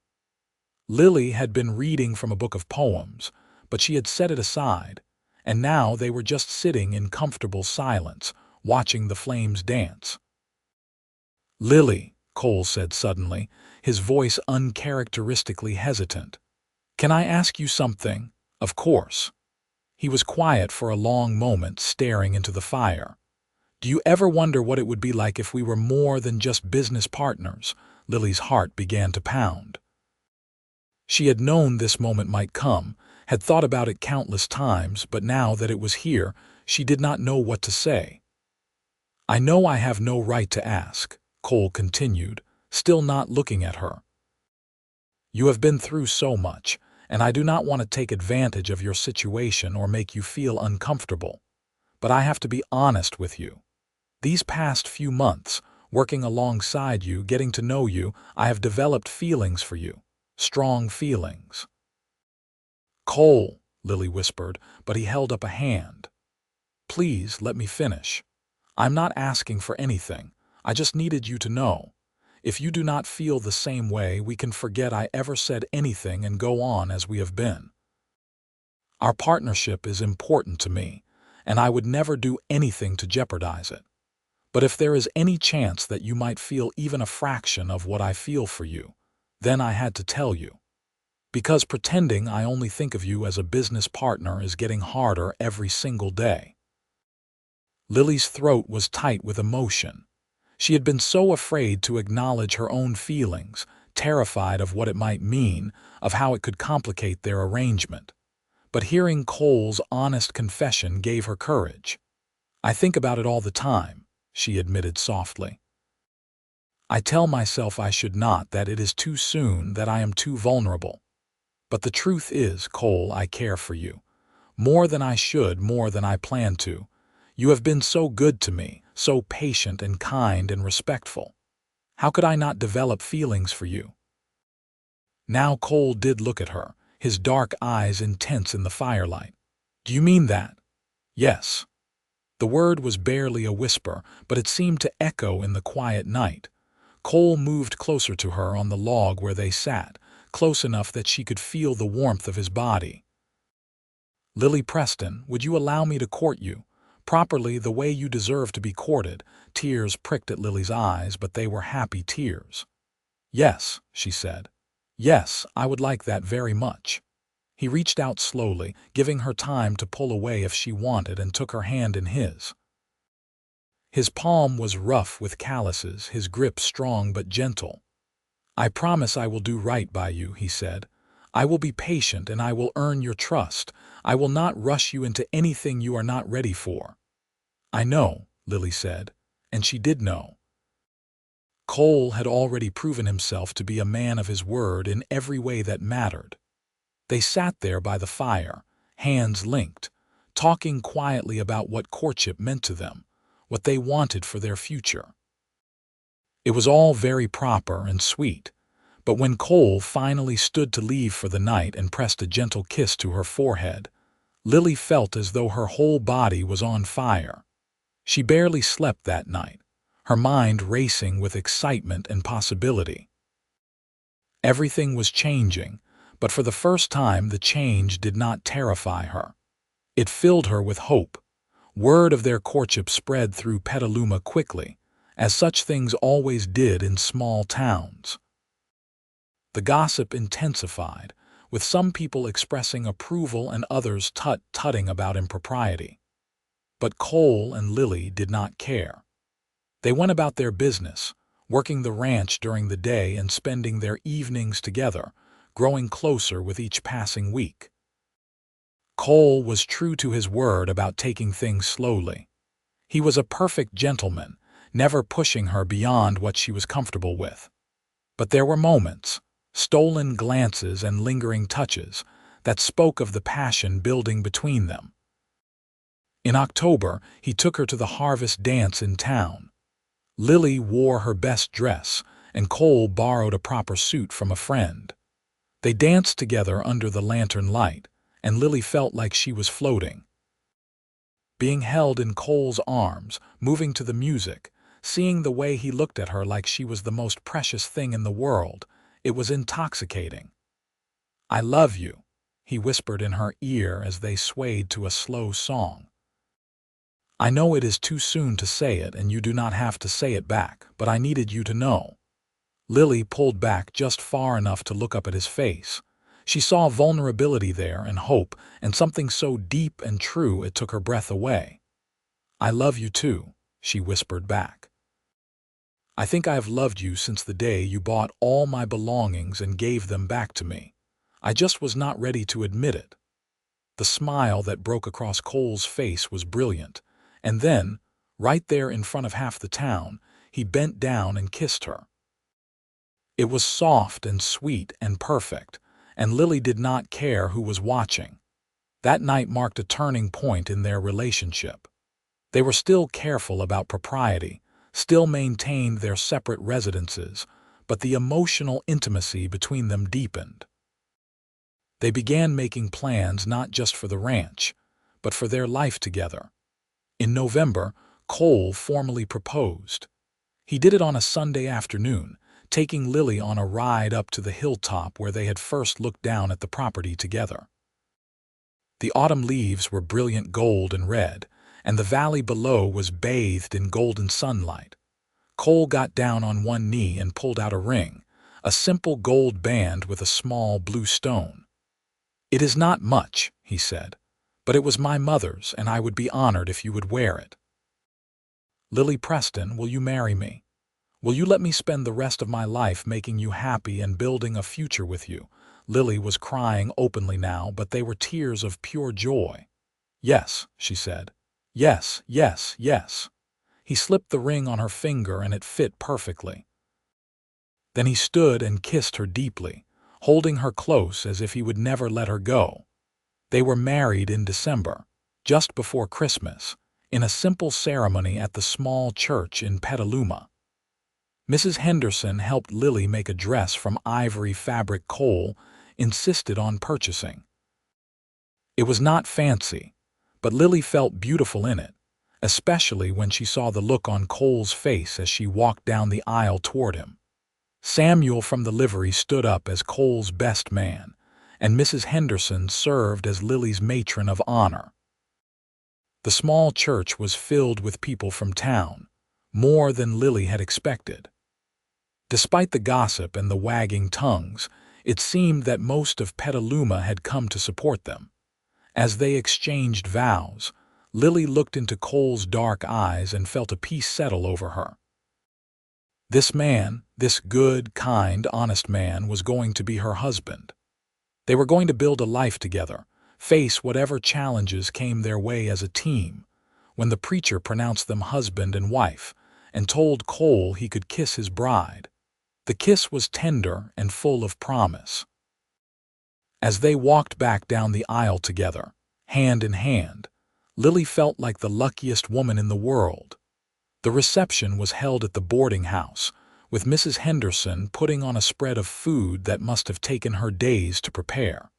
S1: Lily had been reading from a book of poems, but she had set it aside, and now they were just sitting in comfortable silence, watching the flames dance. "Lily," Cole said suddenly, his voice uncharacteristically hesitant, "can I ask you something?" "Of course." He was quiet for a long moment, staring into the fire. "Do you ever wonder what it would be like if we were more than just business partners?" Lily's heart began to pound. She had known this moment might come, had thought about it countless times, but now that it was here, she did not know what to say. "I know I have no right to ask," Cole continued, still not looking at her. "You have been through so much, and I do not want to take advantage of your situation or make you feel uncomfortable. But I have to be honest with you. These past few months, working alongside you, getting to know you, I have developed feelings for you. Strong feelings." "Cole," Lily whispered, but he held up a hand. "Please let me finish. I'm not asking for anything. I just needed you to know. If you do not feel the same way, we can forget I ever said anything and go on as we have been. Our partnership is important to me, and I would never do anything to jeopardize it. But if there is any chance that you might feel even a fraction of what I feel for you, then I had to tell you. Because pretending I only think of you as a business partner is getting harder every single day." Lily's throat was tight with emotion. She had been so afraid to acknowledge her own feelings, terrified of what it might mean, of how it could complicate their arrangement. But hearing Cole's honest confession gave her courage. "I think about it all the time," she admitted softly. "I tell myself I should not, that it is too soon, that I am too vulnerable. But the truth is, Cole, I care for you. More than I should, more than I plan to. You have been so good to me, so patient and kind and respectful. How could I not develop feelings for you?" Now Cole did look at her, his dark eyes intense in the firelight. "Do you mean that?" "Yes." The word was barely a whisper, but it seemed to echo in the quiet night. Cole moved closer to her on the log where they sat, close enough that she could feel the warmth of his body. "Lily Preston, would you allow me to court you? Properly, the way you deserve to be courted." Tears pricked at Lily's eyes, but they were happy tears. "Yes," she said. "Yes, I would like that very much." He reached out slowly, giving her time to pull away if she wanted, and took her hand in his. His palm was rough with calluses, his grip strong but gentle. "I promise I will do right by you," he said. "I will be patient and I will earn your trust. I will not rush you into anything you are not ready for." "I know," Lily said, and she did know. Cole had already proven himself to be a man of his word in every way that mattered. They sat there by the fire, hands linked, talking quietly about what courtship meant to them, what they wanted for their future. It was all very proper and sweet, but when Cole finally stood to leave for the night and pressed a gentle kiss to her forehead, Lily felt as though her whole body was on fire. She barely slept that night, her mind racing with excitement and possibility. Everything was changing, but for the first time the change did not terrify her. It filled her with hope. Word of their courtship spread through Petaluma quickly, as such things always did in small towns. The gossip intensified, with some people expressing approval and others tut-tutting about impropriety. But Cole and Lily did not care. They went about their business, working the ranch during the day and spending their evenings together, growing closer with each passing week. Cole was true to his word about taking things slowly. He was a perfect gentleman, never pushing her beyond what she was comfortable with. But there were moments, stolen glances and lingering touches, that spoke of the passion building between them. In October, he took her to the harvest dance in town. Lily wore her best dress, and Cole borrowed a proper suit from a friend. They danced together under the lantern light, and Lily felt like she was floating. Being held in Cole's arms, moving to the music, seeing the way he looked at her like she was the most precious thing in the world, it was intoxicating. "I love you," he whispered in her ear as they swayed to a slow song. "I know it is too soon to say it and you do not have to say it back, but I needed you to know." Lily pulled back just far enough to look up at his face. She saw vulnerability there and hope, and something so deep and true it took her breath away. "I love you too," she whispered back. "I think I have loved you since the day you bought all my belongings and gave them back to me. I just was not ready to admit it." The smile that broke across Cole's face was brilliant, and then, right there in front of half the town, he bent down and kissed her. It was soft and sweet and perfect, and Lily did not care who was watching. That night marked a turning point in their relationship. They were still careful about propriety, still maintained their separate residences, but the emotional intimacy between them deepened. They began making plans not just for the ranch, but for their life together. In November, Cole formally proposed. He did it on a Sunday afternoon, taking Lily on a ride up to the hilltop where they had first looked down at the property together. The autumn leaves were brilliant gold and red, and the valley below was bathed in golden sunlight. Cole got down on one knee and pulled out a ring, a simple gold band with a small blue stone. "It is not much," he said, "but it was my mother's, and I would be honored if you would wear it. Lily Preston, will you marry me? Will you let me spend the rest of my life making you happy and building a future with you?" Lily was crying openly now, but they were tears of pure joy. "Yes," she said. "Yes, yes, yes." He slipped the ring on her finger and it fit perfectly. Then he stood and kissed her deeply, holding her close as if he would never let her go. They were married in December, just before Christmas, in a simple ceremony at the small church in Petaluma. Mrs. Henderson helped Lily make a dress from ivory fabric Cole insisted on purchasing. It was not fancy, but Lily felt beautiful in it, especially when she saw the look on Cole's face as she walked down the aisle toward him. Samuel from the livery stood up as Cole's best man, and Mrs. Henderson served as Lily's matron of honor. The small church was filled with people from town, more than Lily had expected. Despite the gossip and the wagging tongues, it seemed that most of Petaluma had come to support them. As they exchanged vows, Lily looked into Cole's dark eyes and felt a peace settle over her. This man, this good, kind, honest man, was going to be her husband. They were going to build a life together, face whatever challenges came their way as a team. When the preacher pronounced them husband and wife and told Cole he could kiss his bride, the kiss was tender and full of promise. As they walked back down the aisle together, hand in hand, Lily felt like the luckiest woman in the world. The reception was held at the boarding house, with Mrs. Henderson putting on a spread of food that must have taken her days to prepare.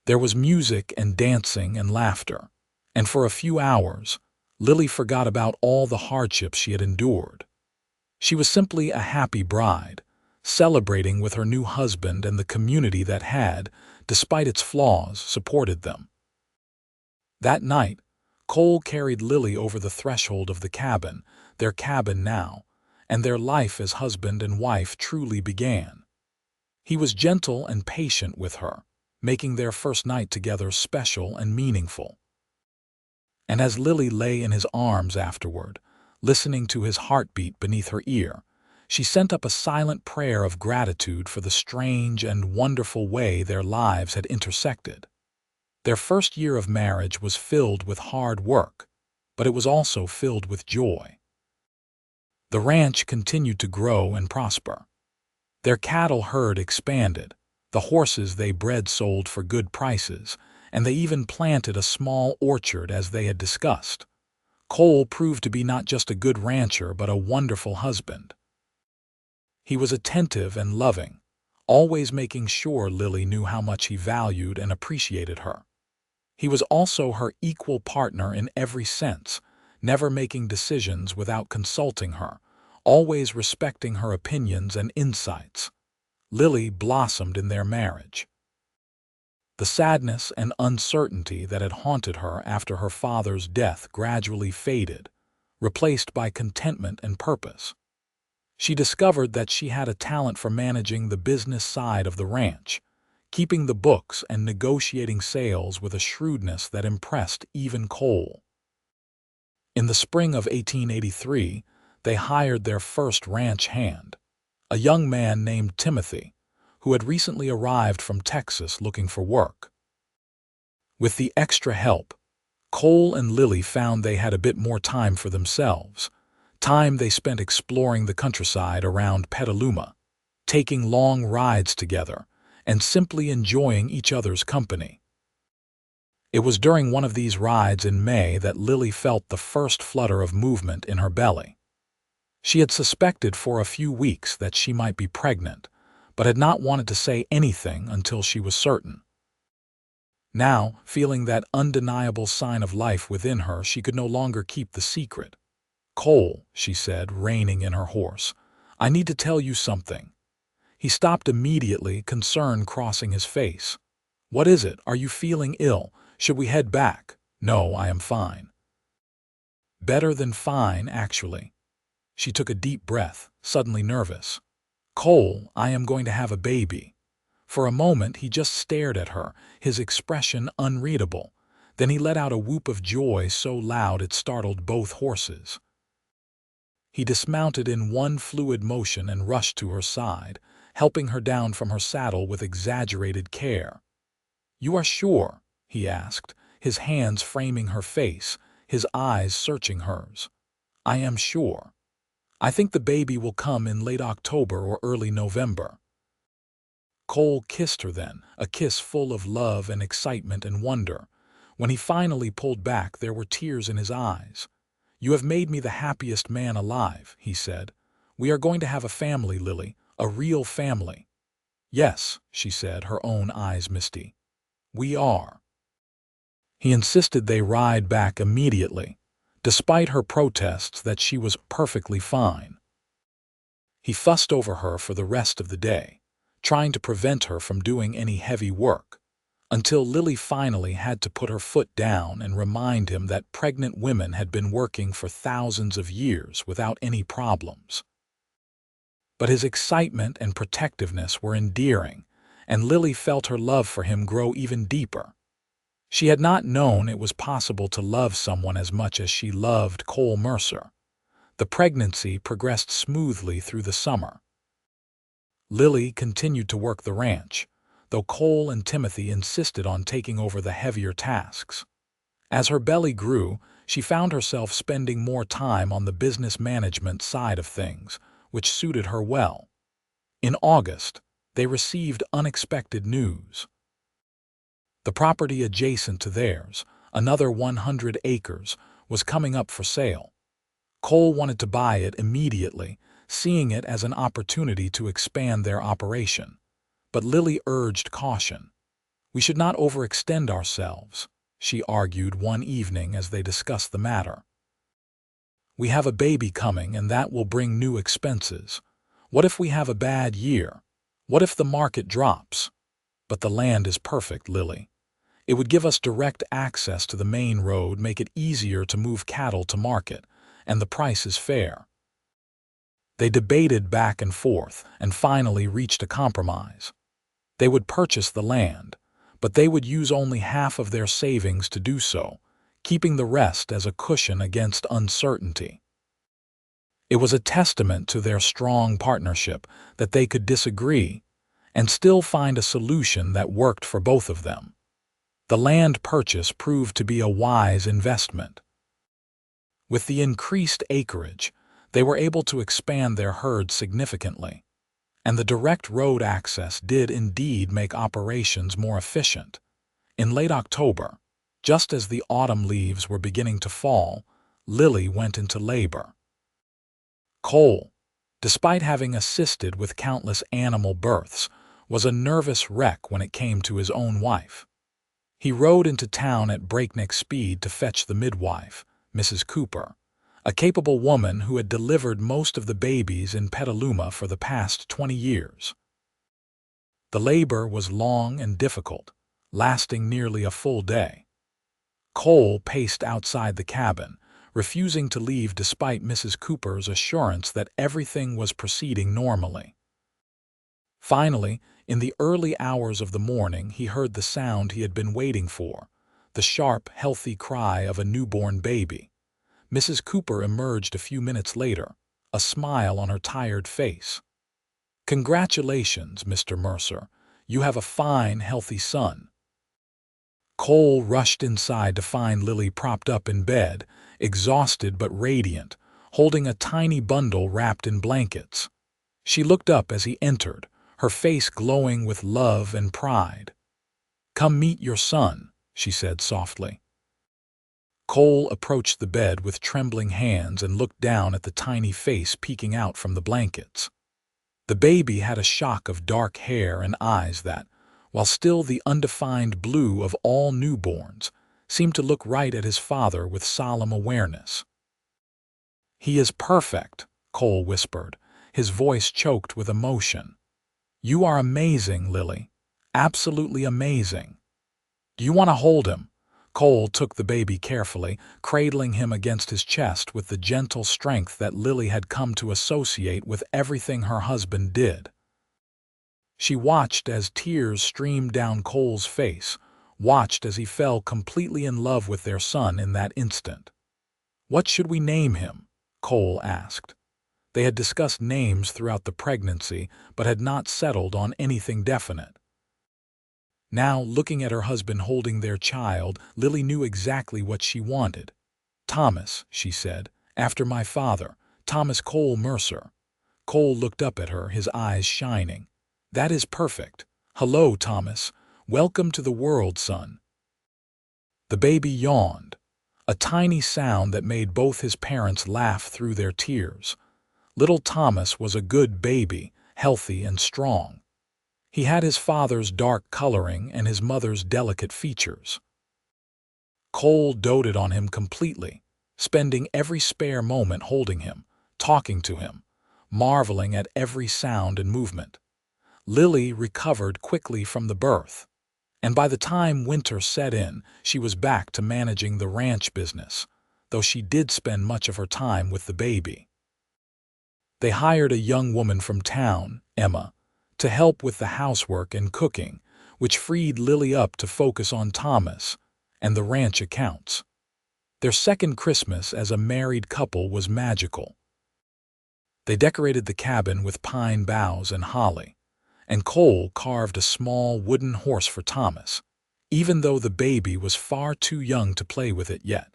S1: There was music and dancing and laughter, and for a few hours, Lily forgot about all the hardships she had endured. She was simply a happy bride, celebrating with her new husband and the community that had, despite its flaws, supported them. That night, Cole carried Lily over the threshold of the cabin, their cabin now, and their life as husband and wife truly began. He was gentle and patient with her, making their first night together special and meaningful. And as Lily lay in his arms afterward, listening to his heartbeat beneath her ear, she sent up a silent prayer of gratitude for the strange and wonderful way their lives had intersected. Their first year of marriage was filled with hard work, but it was also filled with joy. The ranch continued to grow and prosper. Their cattle herd expanded, the horses they bred sold for good prices, and they even planted a small orchard as they had discussed. Cole proved to be not just a good rancher but a wonderful husband. He was attentive and loving, always making sure Lily knew how much he valued and appreciated her. He was also her equal partner in every sense, never making decisions without consulting her, always respecting her opinions and insights. Lily blossomed in their marriage. The sadness and uncertainty that had haunted her after her father's death gradually faded, replaced by contentment and purpose. She discovered that she had a talent for managing the business side of the ranch, keeping the books and negotiating sales with a shrewdness that impressed even Cole. In the spring of 1883, they hired their first ranch hand, a young man named Timothy, who had recently arrived from Texas looking for work. With the extra help, Cole and Lily found they had a bit more time for themselves, time they spent exploring the countryside around Petaluma, taking long rides together, and simply enjoying each other's company. It was during one of these rides in May that Lily felt the first flutter of movement in her belly. She had suspected for a few weeks that she might be pregnant, but had not wanted to say anything until she was certain. Now, feeling that undeniable sign of life within her, she could no longer keep the secret. "Cole," she said, reining in her horse, "I need to tell you something." He stopped immediately, concern crossing his face. "What is it? Are you feeling ill? Should we head back?" "No, I am fine." "Better than fine, actually." She took a deep breath, suddenly nervous. "Cole, I am going to have a baby." For a moment he just stared at her, his expression unreadable. Then he let out a whoop of joy so loud it startled both horses. He dismounted in one fluid motion and rushed to her side, helping her down from her saddle with exaggerated care. "You are sure?" he asked, his hands framing her face, his eyes searching hers. "I am sure. I think the baby will come in late October or early November." Cole kissed her then, a kiss full of love and excitement and wonder. When he finally pulled back, there were tears in his eyes. "You have made me the happiest man alive," he said. "We are going to have a family, Lily, a real family." "Yes," she said, her own eyes misty. "We are." He insisted they ride back immediately, despite her protests that she was perfectly fine. He fussed over her for the rest of the day, trying to prevent her from doing any heavy work, until Lily finally had to put her foot down and remind him that pregnant women had been working for thousands of years without any problems. But his excitement and protectiveness were endearing, and Lily felt her love for him grow even deeper. She had not known it was possible to love someone as much as she loved Cole Mercer. The pregnancy progressed smoothly through the summer. Lily continued to work the ranch, though Cole and Timothy insisted on taking over the heavier tasks. As her belly grew, she found herself spending more time on the business management side of things, which suited her well. In August, they received unexpected news. The property adjacent to theirs, another 100 acres, was coming up for sale. Cole wanted to buy it immediately, seeing it as an opportunity to expand their operation. But Lily urged caution. "We should not overextend ourselves," she argued one evening as they discussed the matter. "We have a baby coming, and that will bring new expenses. What if we have a bad year? What if the market drops? But the land is perfect, Lily. It would give us direct access to the main road, make it easier to move cattle to market, and the price is fair." They debated back and forth and finally reached a compromise. They would purchase the land, but they would use only half of their savings to do so, keeping the rest as a cushion against uncertainty. It was a testament to their strong partnership that they could disagree and still find a solution that worked for both of them. The land purchase proved to be a wise investment. With the increased acreage, they were able to expand their herd significantly, and the direct road access did indeed make operations more efficient. In late October, just as the autumn leaves were beginning to fall, Lily went into labor. Cole, despite having assisted with countless animal births, was a nervous wreck when it came to his own wife. He rode into town at breakneck speed to fetch the midwife, Mrs. Cooper, a capable woman who had delivered most of the babies in Petaluma for the past 20 years. The labor was long and difficult, lasting nearly a full day. Cole paced outside the cabin, refusing to leave despite Mrs. Cooper's assurance that everything was proceeding normally. Finally, in the early hours of the morning, he heard the sound he had been waiting for, the sharp, healthy cry of a newborn baby. Mrs. Cooper emerged a few minutes later, a smile on her tired face. "Congratulations, Mr. Mercer. You have a fine, healthy son." Cole rushed inside to find Lily propped up in bed, exhausted but radiant, holding a tiny bundle wrapped in blankets. She looked up as he entered, her face glowing with love and pride. "Come meet your son," she said softly. Cole approached the bed with trembling hands and looked down at the tiny face peeking out from the blankets. The baby had a shock of dark hair and eyes that, while still the undefined blue of all newborns, seemed to look right at his father with solemn awareness. "He is perfect," Cole whispered, his voice choked with emotion. "You are amazing, Lily. Absolutely amazing. Do you want to hold him?" Cole took the baby carefully, cradling him against his chest with the gentle strength that Lily had come to associate with everything her husband did. She watched as tears streamed down Cole's face, watched as he fell completely in love with their son in that instant. "What should we name him?" Cole asked. They had discussed names throughout the pregnancy, but had not settled on anything definite. Now, looking at her husband holding their child, Lily knew exactly what she wanted. "Thomas," she said, "after my father, Thomas Cole Mercer." Cole looked up at her, his eyes shining. "That is perfect. Hello, Thomas. Welcome to the world, son." The baby yawned, a tiny sound that made both his parents laugh through their tears. Little Thomas was a good baby, healthy and strong. He had his father's dark coloring and his mother's delicate features. Cole doted on him completely, spending every spare moment holding him, talking to him, marveling at every sound and movement. Lily recovered quickly from the birth, and by the time winter set in, she was back to managing the ranch business, though she did spend much of her time with the baby. They hired a young woman from town, Emma, to help with the housework and cooking, which freed Lily up to focus on Thomas and the ranch accounts. Their second Christmas as a married couple was magical. They decorated the cabin with pine boughs and holly, and Cole carved a small wooden horse for Thomas, even though the baby was far too young to play with it yet.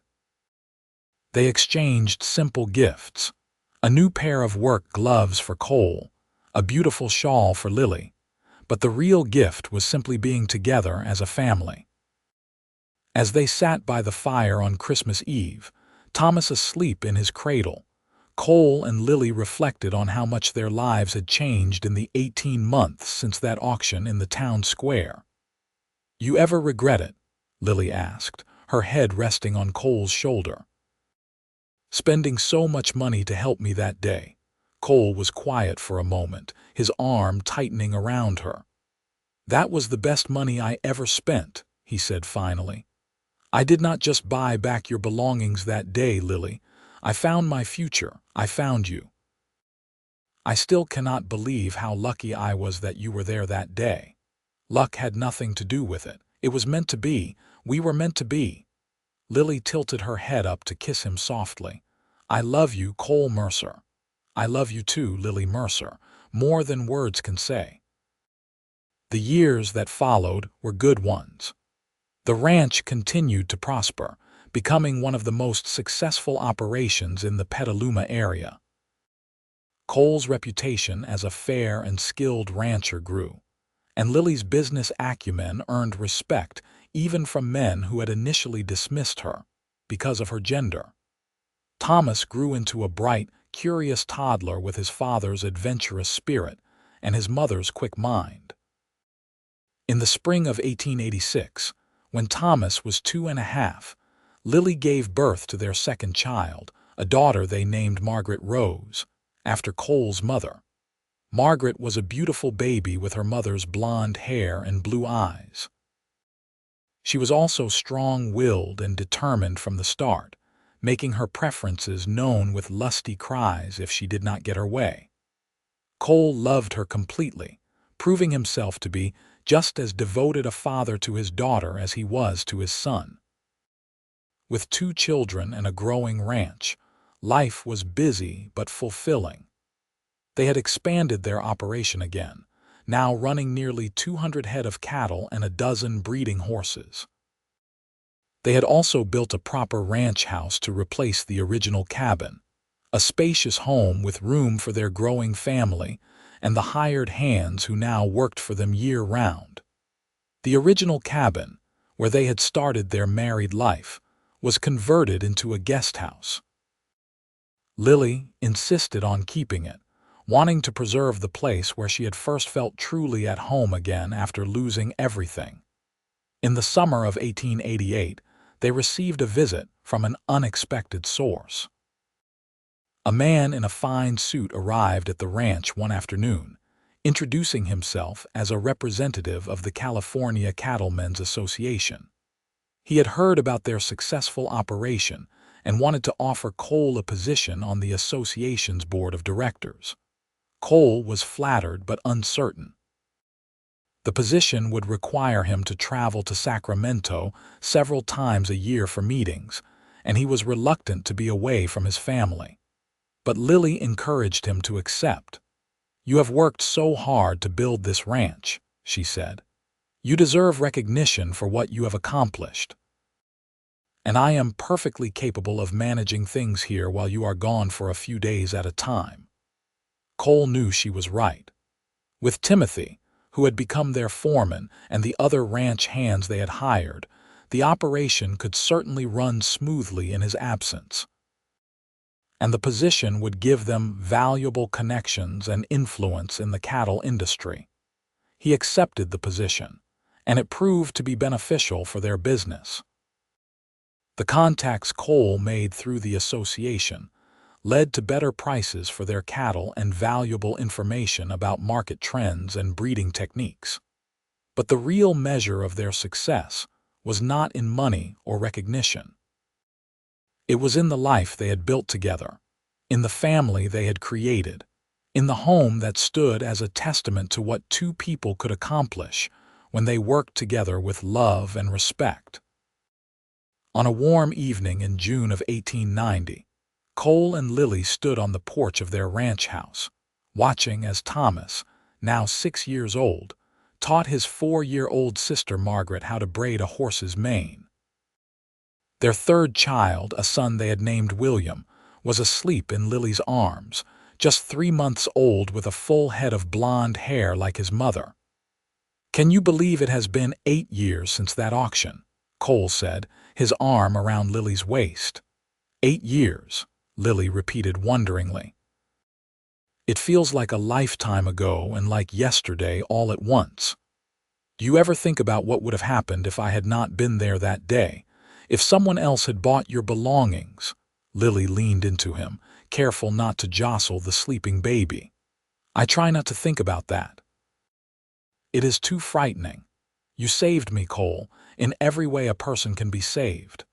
S1: They exchanged simple gifts: a new pair of work gloves for Cole, a beautiful shawl for Lily, but the real gift was simply being together as a family. As they sat by the fire on Christmas Eve, Thomas asleep in his cradle, Cole and Lily reflected on how much their lives had changed in the 18 months since that auction in the town square. "You ever regret it?" Lily asked, her head resting on Cole's shoulder. "Spending so much money to help me that day." Cole was quiet for a moment, his arm tightening around her. "That was the best money I ever spent," he said finally. "I did not just buy back your belongings that day, Lily. I found my future. I found you. I still cannot believe how lucky I was that you were there that day. Luck had nothing to do with it. It was meant to be. We were meant to be." Lily tilted her head up to kiss him softly. "I love you, Cole Mercer. I love you too, Lily Mercer, more than words can say." The years that followed were good ones. The ranch continued to prosper, becoming one of the most successful operations in the Petaluma area. Cole's reputation as a fair and skilled rancher grew, and Lily's business acumen earned respect even from men who had initially dismissed her because of her gender. Thomas grew into a bright, curious toddler with his father's adventurous spirit and his mother's quick mind. In the spring of 1886, when Thomas was 2.5, Lily gave birth to their second child, a daughter they named Margaret Rose, after Cole's mother. Margaret was a beautiful baby with her mother's blonde hair and blue eyes. She was also strong-willed and determined from the start, making her preferences known with lusty cries if she did not get her way. Cole loved her completely, proving himself to be just as devoted a father to his daughter as he was to his son. With 2 children and a growing ranch, life was busy but fulfilling. They had expanded their operation again, now running nearly 200 head of cattle and a dozen breeding horses. They had also built a proper ranch house to replace the original cabin, a spacious home with room for their growing family and the hired hands who now worked for them year-round. The original cabin, where they had started their married life, was converted into a guest house. Lily insisted on keeping it, wanting to preserve the place where she had first felt truly at home again after losing everything. In the summer of 1888, they received a visit from an unexpected source. A man in a fine suit arrived at the ranch one afternoon, introducing himself as a representative of the California Cattlemen's Association. He had heard about their successful operation and wanted to offer Cole a position on the association's board of directors. Cole was flattered but uncertain. The position would require him to travel to Sacramento several times a year for meetings, and he was reluctant to be away from his family. But Lily encouraged him to accept. "You have worked so hard to build this ranch," she said. "You deserve recognition for what you have accomplished. And I am perfectly capable of managing things here while you are gone for a few days at a time." Cole knew she was right. With Timothy, who had become their foreman, and the other ranch hands they had hired, the operation could certainly run smoothly in his absence. And the position would give them valuable connections and influence in the cattle industry. He accepted the position, and it proved to be beneficial for their business. The contacts Cole made through the association led to better prices for their cattle and valuable information about market trends and breeding techniques. But the real measure of their success was not in money or recognition. It was in the life they had built together, in the family they had created, in the home that stood as a testament to what two people could accomplish when they worked together with love and respect. On a warm evening in June of 1890, Cole and Lily stood on the porch of their ranch house, watching as Thomas, now 6 years old, taught his 4-year-old sister Margaret how to braid a horse's mane. Their third child, a son they had named William, was asleep in Lily's arms, just 3 months old with a full head of blonde hair like his mother. "Can you believe it has been 8 years since that auction?" Cole said, his arm around Lily's waist. 8 years, Lily repeated wonderingly. "It feels like a lifetime ago and like yesterday all at once. Do you ever think about what would have happened if I had not been there that day? If someone else had bought your belongings?" Lily leaned into him, careful not to jostle the sleeping baby. "I try not to think about that. It is too frightening. You saved me, Cole, in every way a person can be saved."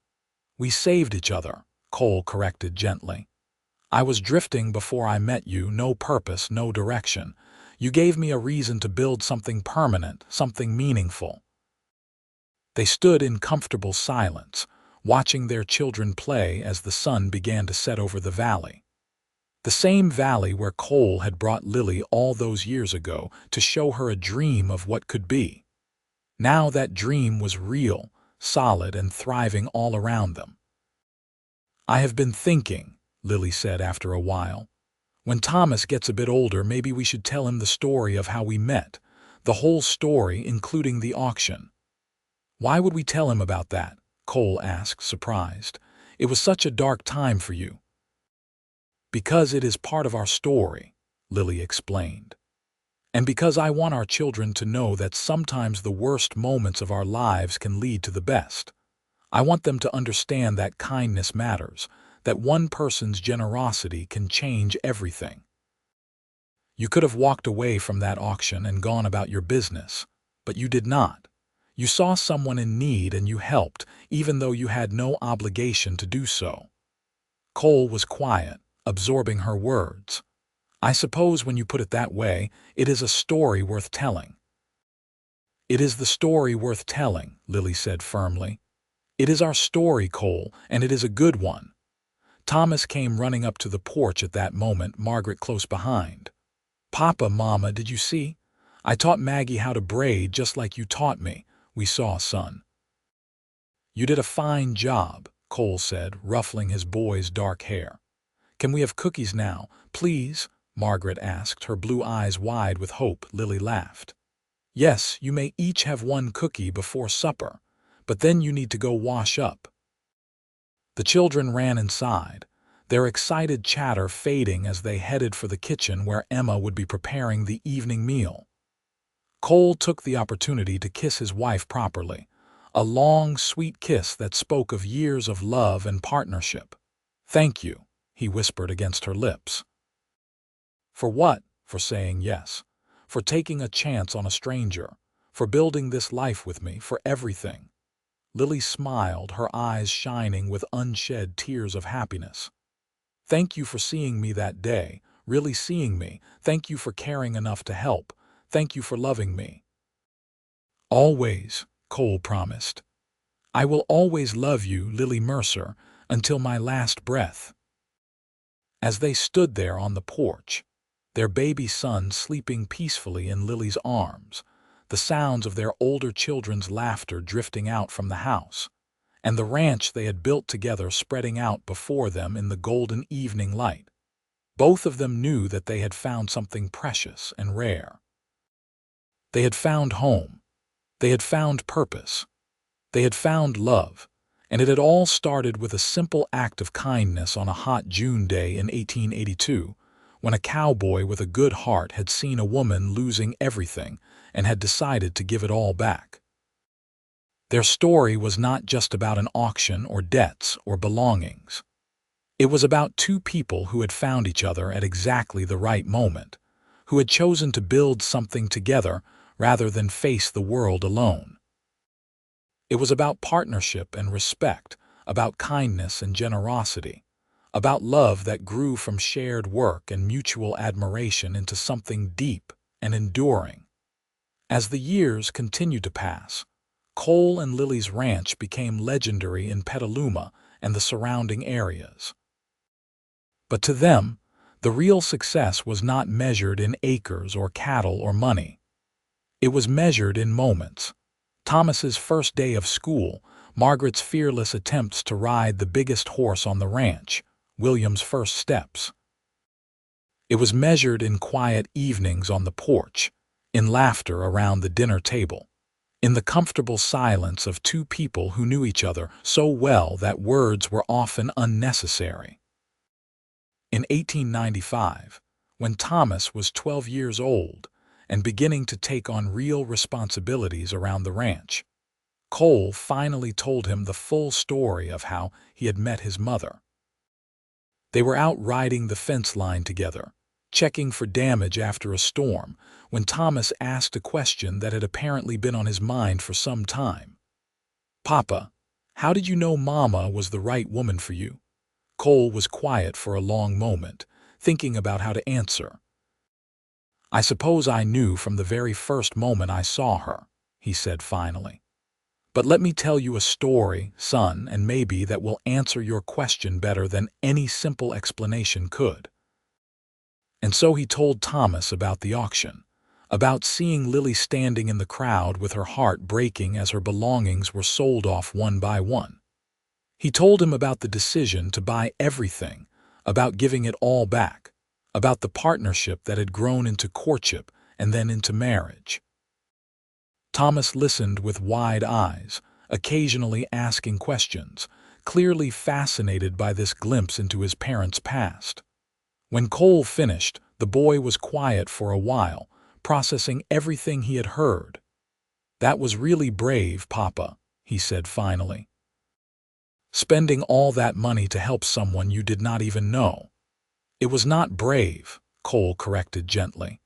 S1: "We saved each other," Cole corrected gently. "I was drifting before I met you, no purpose, no direction. You gave me a reason to build something permanent, something meaningful." They stood in comfortable silence, watching their children play as the sun began to set over the valley. The same valley where Cole had brought Lily all those years ago to show her a dream of what could be. Now that dream was real, solid, and thriving all around them. "I have been thinking," Lily said after a while. "When Thomas gets a bit older, maybe we should tell him the story of how we met, the whole story, including the auction." "Why would we tell him about that?" Cole asked, surprised. "It was such a dark time for you." "Because it is part of our story," Lily explained. "And because I want our children to know that sometimes the worst moments of our lives can lead to the best. I want them to understand that kindness matters, that one person's generosity can change everything. You could have walked away from that auction and gone about your business, but you did not. You saw someone in need and you helped, even though you had no obligation to do so." Cole was quiet, absorbing her words. "I suppose when you put it that way, it is a story worth telling." "It is the story worth telling," Lily said firmly. "It is our story, Cole, and it is a good one." Thomas came running up to the porch at that moment, Margaret close behind. "Papa, Mama, did you see? I taught Maggie how to braid just like you taught me. We saw, son." "You did a fine job," Cole said, ruffling his boy's dark hair. "Can we have cookies now, please?" Margaret asked, her blue eyes wide with hope. Lily laughed. "Yes, you may each have one cookie before supper, but then you need to go wash up." The children ran inside, their excited chatter fading as they headed for the kitchen where Emma would be preparing the evening meal. Cole took the opportunity to kiss his wife properly, a long, sweet kiss that spoke of years of love and partnership. "Thank you," he whispered against her lips. "For what?" "For saying yes. For taking a chance on a stranger. For building this life with me. For everything." Lily smiled, her eyes shining with unshed tears of happiness. "Thank you for seeing me that day, really seeing me. Thank you for caring enough to help. Thank you for loving me." "Always," Cole promised. "I will always love you, Lily Mercer, until my last breath." As they stood there on the porch, their baby son sleeping peacefully in Lily's arms, the sounds of their older children's laughter drifting out from the house, and the ranch they had built together spreading out before them in the golden evening light, both of them knew that they had found something precious and rare. They had found home. They had found purpose. They had found love, and it had all started with a simple act of kindness on a hot June day in 1882, when a cowboy with a good heart had seen a woman losing everything and had decided to give it all back. Their story was not just about an auction or debts or belongings. It was about two people who had found each other at exactly the right moment, who had chosen to build something together rather than face the world alone. It was about partnership and respect, about kindness and generosity, about love that grew from shared work and mutual admiration into something deep and enduring. As the years continued to pass, Cole and Lily's ranch became legendary in Petaluma and the surrounding areas. But to them, the real success was not measured in acres or cattle or money. It was measured in moments. Thomas's first day of school, Margaret's fearless attempts to ride the biggest horse on the ranch, William's first steps. It was measured in quiet evenings on the porch, in laughter around the dinner table, in the comfortable silence of two people who knew each other so well that words were often unnecessary. In 1895, when Thomas was 12 years old and beginning to take on real responsibilities around the ranch, Cole finally told him the full story of how he had met his mother. They were out riding the fence line together, checking for damage after a storm, when Thomas asked a question that had apparently been on his mind for some time. "Papa, how did you know Mama was the right woman for you?" Cole was quiet for a long moment, thinking about how to answer. "I suppose I knew from the very first moment I saw her," he said finally. "But let me tell you a story, son, and maybe that will answer your question better than any simple explanation could." And so he told Thomas about the auction, about seeing Lily standing in the crowd with her heart breaking as her belongings were sold off one by one. He told him about the decision to buy everything, about giving it all back, about the partnership that had grown into courtship and then into marriage. Thomas listened with wide eyes, occasionally asking questions, clearly fascinated by this glimpse into his parents' past. When Cole finished, the boy was quiet for a while, processing everything he had heard. "That was really brave, Papa," he said finally. "Spending all that money to help someone you did not even know." "It was not brave," Cole corrected gently.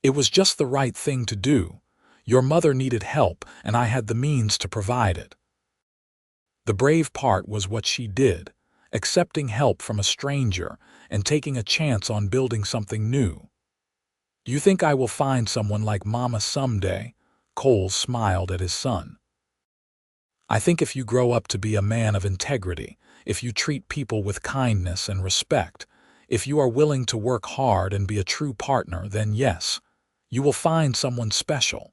S1: "It was just the right thing to do. Your mother needed help, and I had the means to provide it." The brave part was what she did, accepting help from a stranger and taking a chance on building something new. "Do you think I will find someone like Mama someday?" Cole smiled at his son. "I think if you grow up to be a man of integrity, if you treat people with kindness and respect, if you are willing to work hard and be a true partner, then yes, you will find someone special.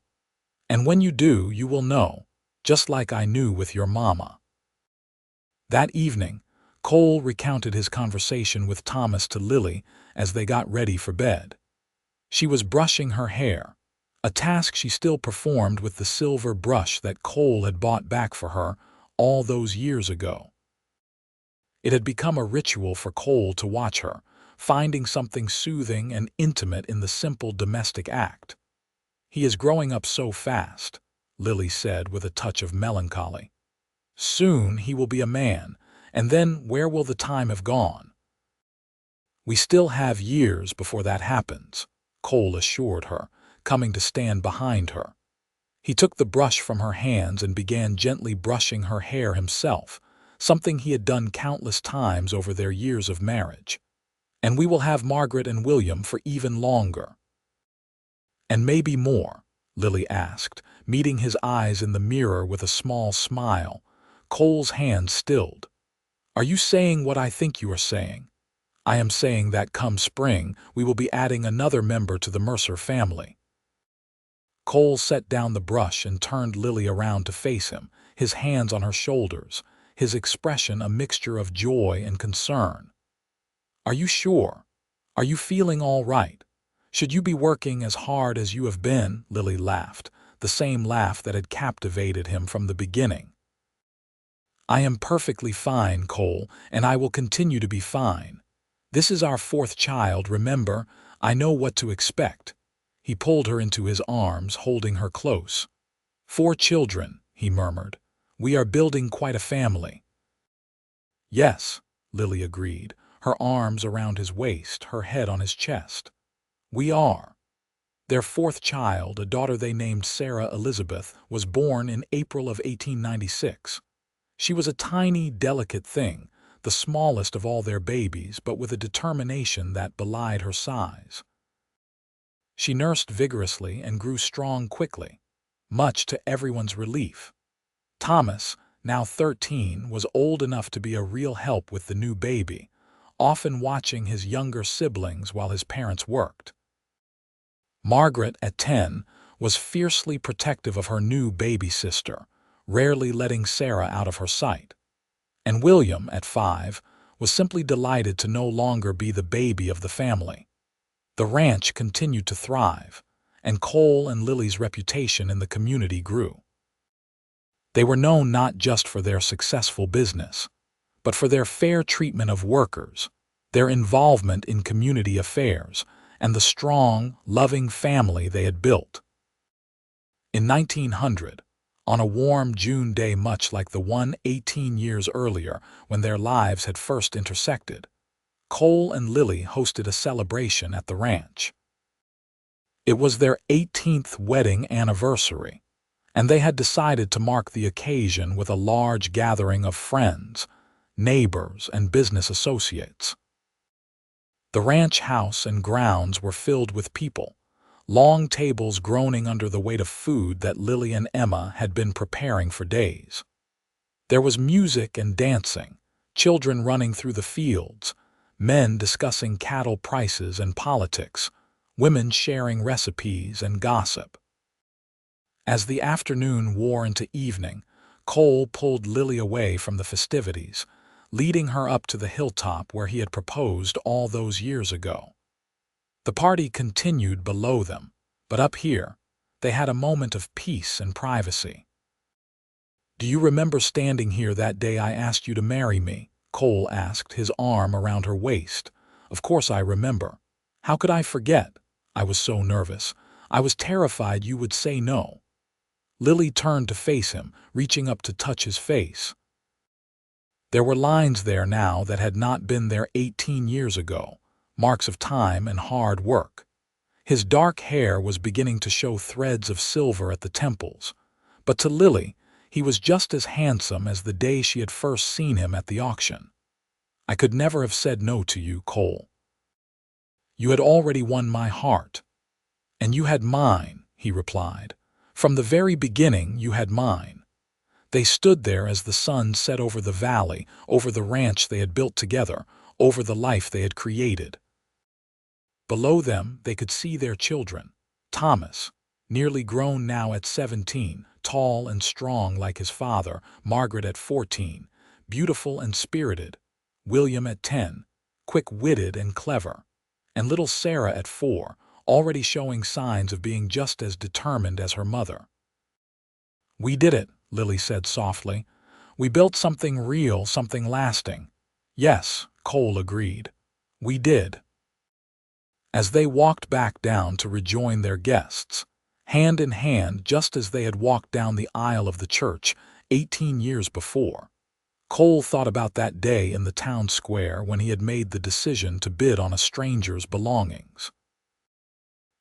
S1: And when you do, you will know, just like I knew with your mama." That evening, Cole recounted his conversation with Thomas to Lily as they got ready for bed. She was brushing her hair, a task she still performed with the silver brush that Cole had bought back for her all those years ago. It had become a ritual for Cole to watch her, finding something soothing and intimate in the simple domestic act. "He is growing up so fast," Lily said with a touch of melancholy. "Soon he will be a man, and then where will the time have gone?" "We still have years before that happens," Cole assured her, coming to stand behind her. He took the brush from her hands and began gently brushing her hair himself, something he had done countless times over their years of marriage. "And we will have Margaret and William for even longer." "And maybe more?" Lily asked, meeting his eyes in the mirror with a small smile. Cole's hand stilled. "Are you saying what I think you are saying?" "I am saying that come spring, we will be adding another member to the Mercer family." Cole set down the brush and turned Lily around to face him, his hands on her shoulders, his expression a mixture of joy and concern. "Are you sure? Are you feeling all right? Should you be working as hard as you have been?" Lily laughed, the same laugh that had captivated him from the beginning. "I am perfectly fine, Cole, and I will continue to be fine. This is our fourth child, remember? I know what to expect." He pulled her into his arms, holding her close. "4 children," he murmured. "We are building quite a family." "Yes," Lily agreed, her arms around his waist, her head on his chest. "We are." Their fourth child, a daughter they named Sarah Elizabeth, was born in April of 1896. She was a tiny, delicate thing, the smallest of all their babies, but with a determination that belied her size. She nursed vigorously and grew strong quickly, much to everyone's relief. Thomas, now 13, was old enough to be a real help with the new baby, often watching his younger siblings while his parents worked. Margaret, at 10, was fiercely protective of her new baby sister, rarely letting Sarah out of her sight. And William, at 5, was simply delighted to no longer be the baby of the family. The ranch continued to thrive, and Cole and Lily's reputation in the community grew. They were known not just for their successful business, but for their fair treatment of workers, their involvement in community affairs, and the strong, loving family they had built. In 1900, on a warm June day much like the one 18 years earlier when their lives had first intersected, Cole and Lily hosted a celebration at the ranch. It was their 18th wedding anniversary, and they had decided to mark the occasion with a large gathering of friends, neighbors, and business associates. The ranch house and grounds were filled with people, long tables groaning under the weight of food that Lily and Emma had been preparing for days. There was music and dancing, children running through the fields, men discussing cattle prices and politics, women sharing recipes and gossip. As the afternoon wore into evening, Cole pulled Lily away from the festivities, leading her up to the hilltop where he had proposed all those years ago. The party continued below them, but up here, they had a moment of peace and privacy. "Do you remember standing here that day I asked you to marry me?" Cole asked, his arm around her waist. "Of course I remember. How could I forget? I was so nervous. I was terrified you would say no." Lily turned to face him, reaching up to touch his face. There were lines there now that had not been there 18 years ago, marks of time and hard work. His dark hair was beginning to show threads of silver at the temples, but to Lily, he was just as handsome as the day she had first seen him at the auction. "I could never have said no to you, Cole. You had already won my heart." "And you had mine," he replied. "From the very beginning, you had mine." They stood there as the sun set over the valley, over the ranch they had built together, over the life they had created. Below them, they could see their children. Thomas, nearly grown now at 17, tall and strong like his father; Margaret at 14, beautiful and spirited; William at 10, quick-witted and clever; and little Sarah at 4, already showing signs of being just as determined as her mother. "We did it," Lily said softly. "We built something real, something lasting." "Yes," Cole agreed. "We did." As they walked back down to rejoin their guests, hand in hand just as they had walked down the aisle of the church 18 years before, Cole thought about that day in the town square when he had made the decision to bid on a stranger's belongings.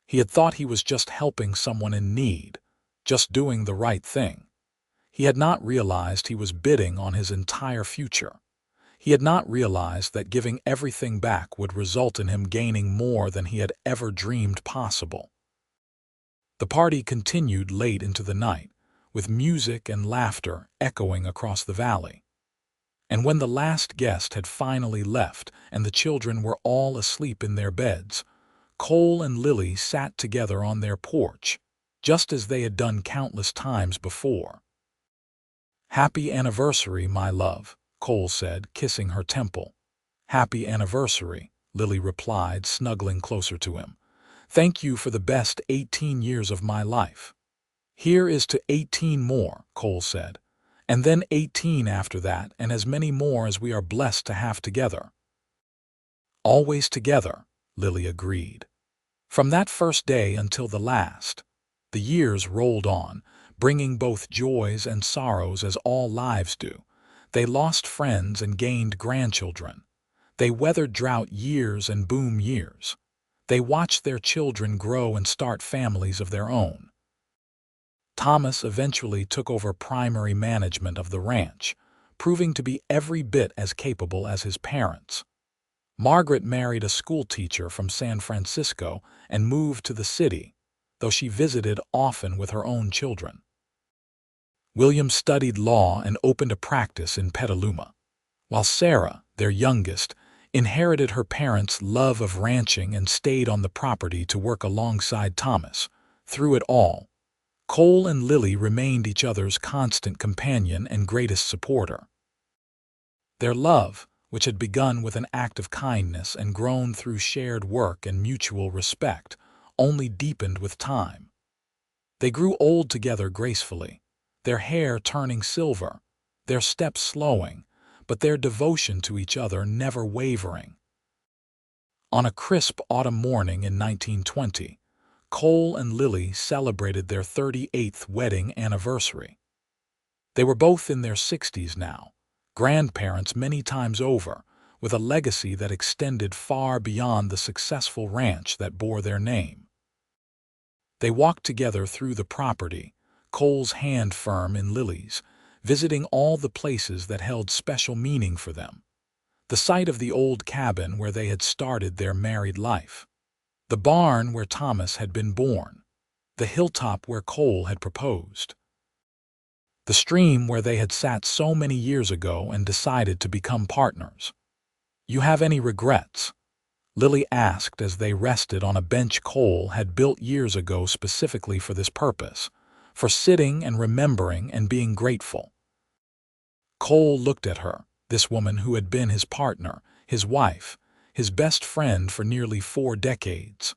S1: He had thought he was just helping someone in need, just doing the right thing. He had not realized he was bidding on his entire future. He had not realized that giving everything back would result in him gaining more than he had ever dreamed possible. The party continued late into the night, with music and laughter echoing across the valley. And when the last guest had finally left and the children were all asleep in their beds, Cole and Lily sat together on their porch, just as they had done countless times before. "Happy anniversary, my love," Cole said, kissing her temple. "Happy anniversary," Lily replied, snuggling closer to him. "Thank you for the best 18 years of my life." "Here is to 18 more," Cole said, "and then 18 after that, and as many more as we are blessed to have together." Always together, Lily agreed. From that first day until the last, the years rolled on, bringing both joys and sorrows as all lives do. They lost friends and gained grandchildren. They weathered drought years and boom years. They watched their children grow and start families of their own. Thomas eventually took over primary management of the ranch, proving to be every bit as capable as his parents. Margaret married a schoolteacher from San Francisco and moved to the city, though she visited often with her own children. William studied law and opened a practice in Petaluma, while Sarah, their youngest, inherited her parents' love of ranching and stayed on the property to work alongside Thomas. Through it all, Cole and Lily remained each other's constant companion and greatest supporter. Their love, which had begun with an act of kindness and grown through shared work and mutual respect, only deepened with time. They grew old together gracefully, their hair turning silver, their steps slowing, but their devotion to each other never wavering. On a crisp autumn morning in 1920, Cole and Lily celebrated their 38th wedding anniversary. They were both in their 60s now, grandparents many times over, with a legacy that extended far beyond the successful ranch that bore their name. They walked together through the property, Cole's hand firm in Lily's, visiting all the places that held special meaning for them. The site of the old cabin where they had started their married life, the barn where Thomas had been born, the hilltop where Cole had proposed, the stream where they had sat so many years ago and decided to become partners. "You have any regrets?" Lily asked as they rested on a bench Cole had built years ago specifically for this purpose, for sitting and remembering and being grateful. Cole looked at her, this woman who had been his partner, his wife, his best friend for nearly 4 decades.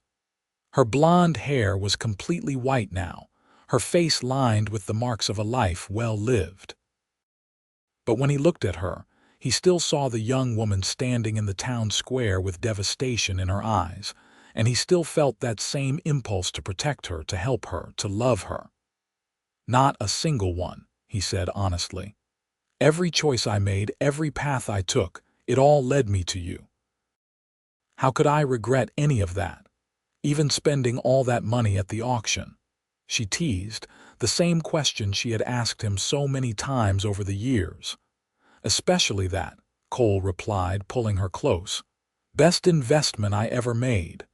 S1: Her blonde hair was completely white now, her face lined with the marks of a life well lived. But when he looked at her, he still saw the young woman standing in the town square with devastation in her eyes, and he still felt that same impulse to protect her, to help her, to love her. "Not a single one," he said honestly. "Every choice I made, every path I took, it all led me to you. How could I regret any of that? Even spending all that money at the auction?" She teased, the same question she had asked him so many times over the years. "Especially that," Cole replied, pulling her close. "Best investment I ever made."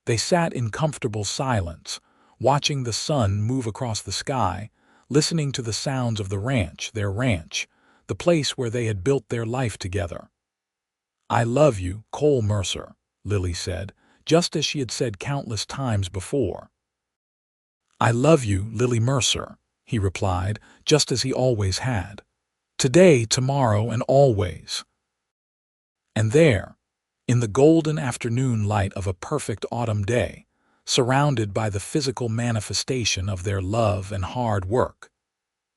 S1: They sat in comfortable silence, watching the sun move across the sky, listening to the sounds of the ranch, their ranch, the place where they had built their life together. "I love you, Cole Mercer," Lily said, just as she had said countless times before. "I love you, Lily Mercer," he replied, just as he always had. "Today, tomorrow, and always." And there, in the golden afternoon light of a perfect autumn day, surrounded by the physical manifestation of their love and hard work,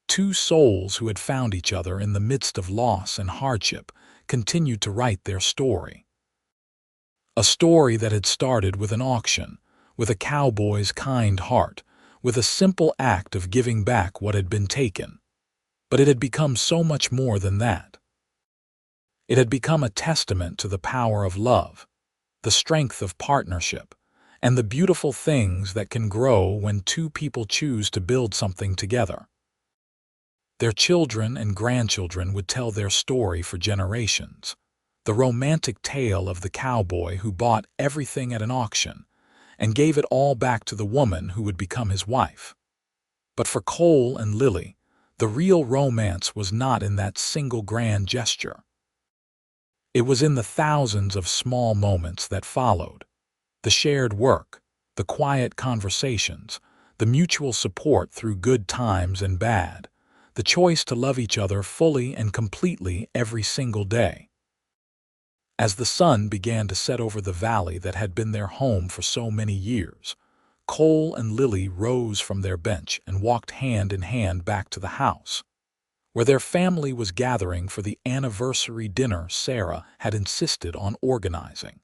S1: 2 souls who had found each other in the midst of loss and hardship continued to write their story. A story that had started with an auction, with a cowboy's kind heart, with a simple act of giving back what had been taken. But it had become so much more than that. It had become a testament to the power of love, the strength of partnership, and the beautiful things that can grow when 2 people choose to build something together. Their children and grandchildren would tell their story for generations, the romantic tale of the cowboy who bought everything at an auction and gave it all back to the woman who would become his wife. But for Cole and Lily, the real romance was not in that single grand gesture. It was in the thousands of small moments that followed, the shared work, the quiet conversations, the mutual support through good times and bad, the choice to love each other fully and completely every single day. As the sun began to set over the valley that had been their home for so many years, Cole and Lily rose from their bench and walked hand in hand back to the house, where their family was gathering for the anniversary dinner Sarah had insisted on organizing.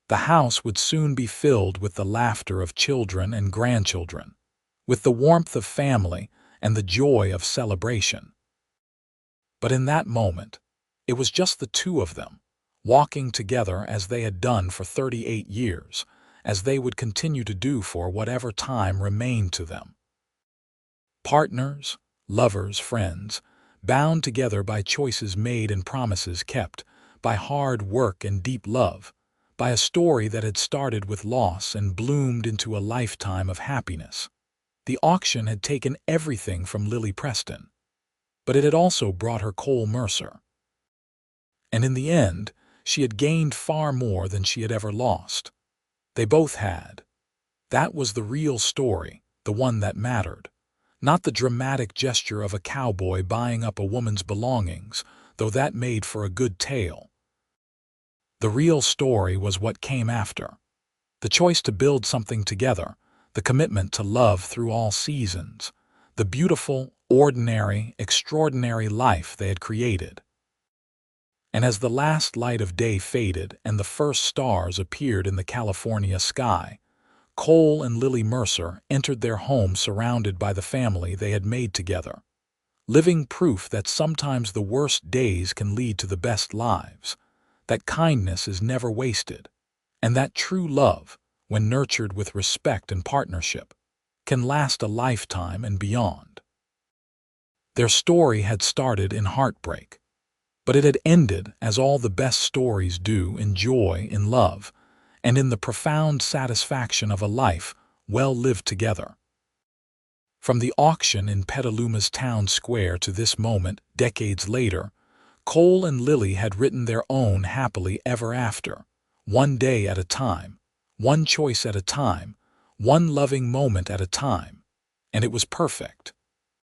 S1: The house would soon be filled with the laughter of children and grandchildren, with the warmth of family and the joy of celebration. But in that moment, it was just the two of them, walking together as they had done for 38 years, as they would continue to do for whatever time remained to them. Partners, lovers, friends, bound together by choices made and promises kept, by hard work and deep love, by a story that had started with loss and bloomed into a lifetime of happiness. The auction had taken everything from Lily Preston, but it had also brought her Cole Mercer. And in the end, she had gained far more than she had ever lost. They both had. That was the real story, the one that mattered. Not the dramatic gesture of a cowboy buying up a woman's belongings, though that made for a good tale. The real story was what came after. The choice to build something together, the commitment to love through all seasons, the beautiful, ordinary, extraordinary life they had created. And as the last light of day faded and the first stars appeared in the California sky, Cole and Lily Mercer entered their home surrounded by the family they had made together, living proof that sometimes the worst days can lead to the best lives, that kindness is never wasted, and that true love, when nurtured with respect and partnership, can last a lifetime and beyond. Their story had started in heartbreak, but it had ended as all the best stories do, in joy, in love, and in the profound satisfaction of a life well lived together. From the auction in Petaluma's town square to this moment, decades later, Cole and Lily had written their own happily ever after, one day at a time, one choice at a time, one loving moment at a time, and it was perfect.